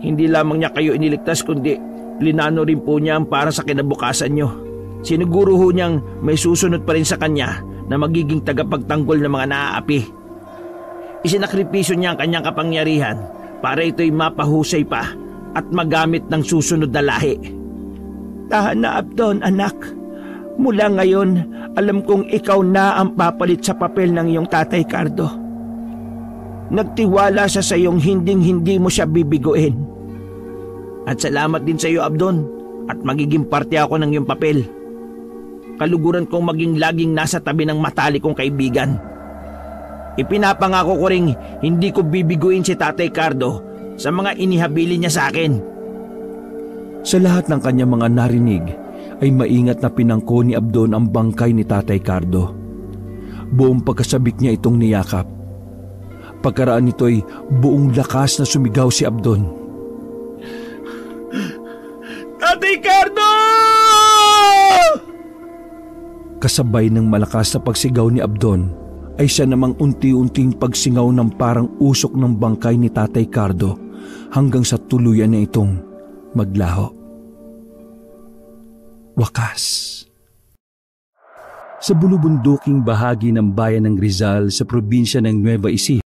Hindi lamang niya kayo iniligtas kundi plinano rin po niya ang para sa kinabukasan niyo. Siniguro ho niyang may susunod pa rin sa kanya na magiging tagapagtanggol ng mga naaapi. Isinakripisyo niya ang kanyang kapangyarihan para ito'y mapahusay pa at magamit ng susunod na lahi. Tahan na, Abdon, anak. Mula ngayon, alam kong ikaw na ang papalit sa papel ng iyong Tatay Cardo. Nagtiwala siya sa iyong hinding-hindi mo siya bibiguin. At salamat din sa iyo, Abdon, at magiging parte ako ng iyong papel. Kaluguran kong maging laging nasa tabi ng matalik kong kaibigan. Ipinapangako ko ring hindi ko bibiguin si Tatay Cardo sa mga inihabili niya sa akin. Sa lahat ng kanyang mga narinig, ay maingat na pinangko ni Abdon ang bangkay ni Tatay Cardo. Buong pagkasabik niya itong niyakap. Pagkaraan nito'y buong lakas na sumigaw si Abdon. Tatay Cardo! Kasabay ng malakas na pagsigaw ni Abdon, ay siya namang unti-unting pagsingaw ng parang usok ng bangkay ni Tatay Cardo hanggang sa tuluyan na itong maglaho. wakas. Sa bulubunduking bahagi ng bayan ng Rizal sa probinsya ng Nueva Ecija,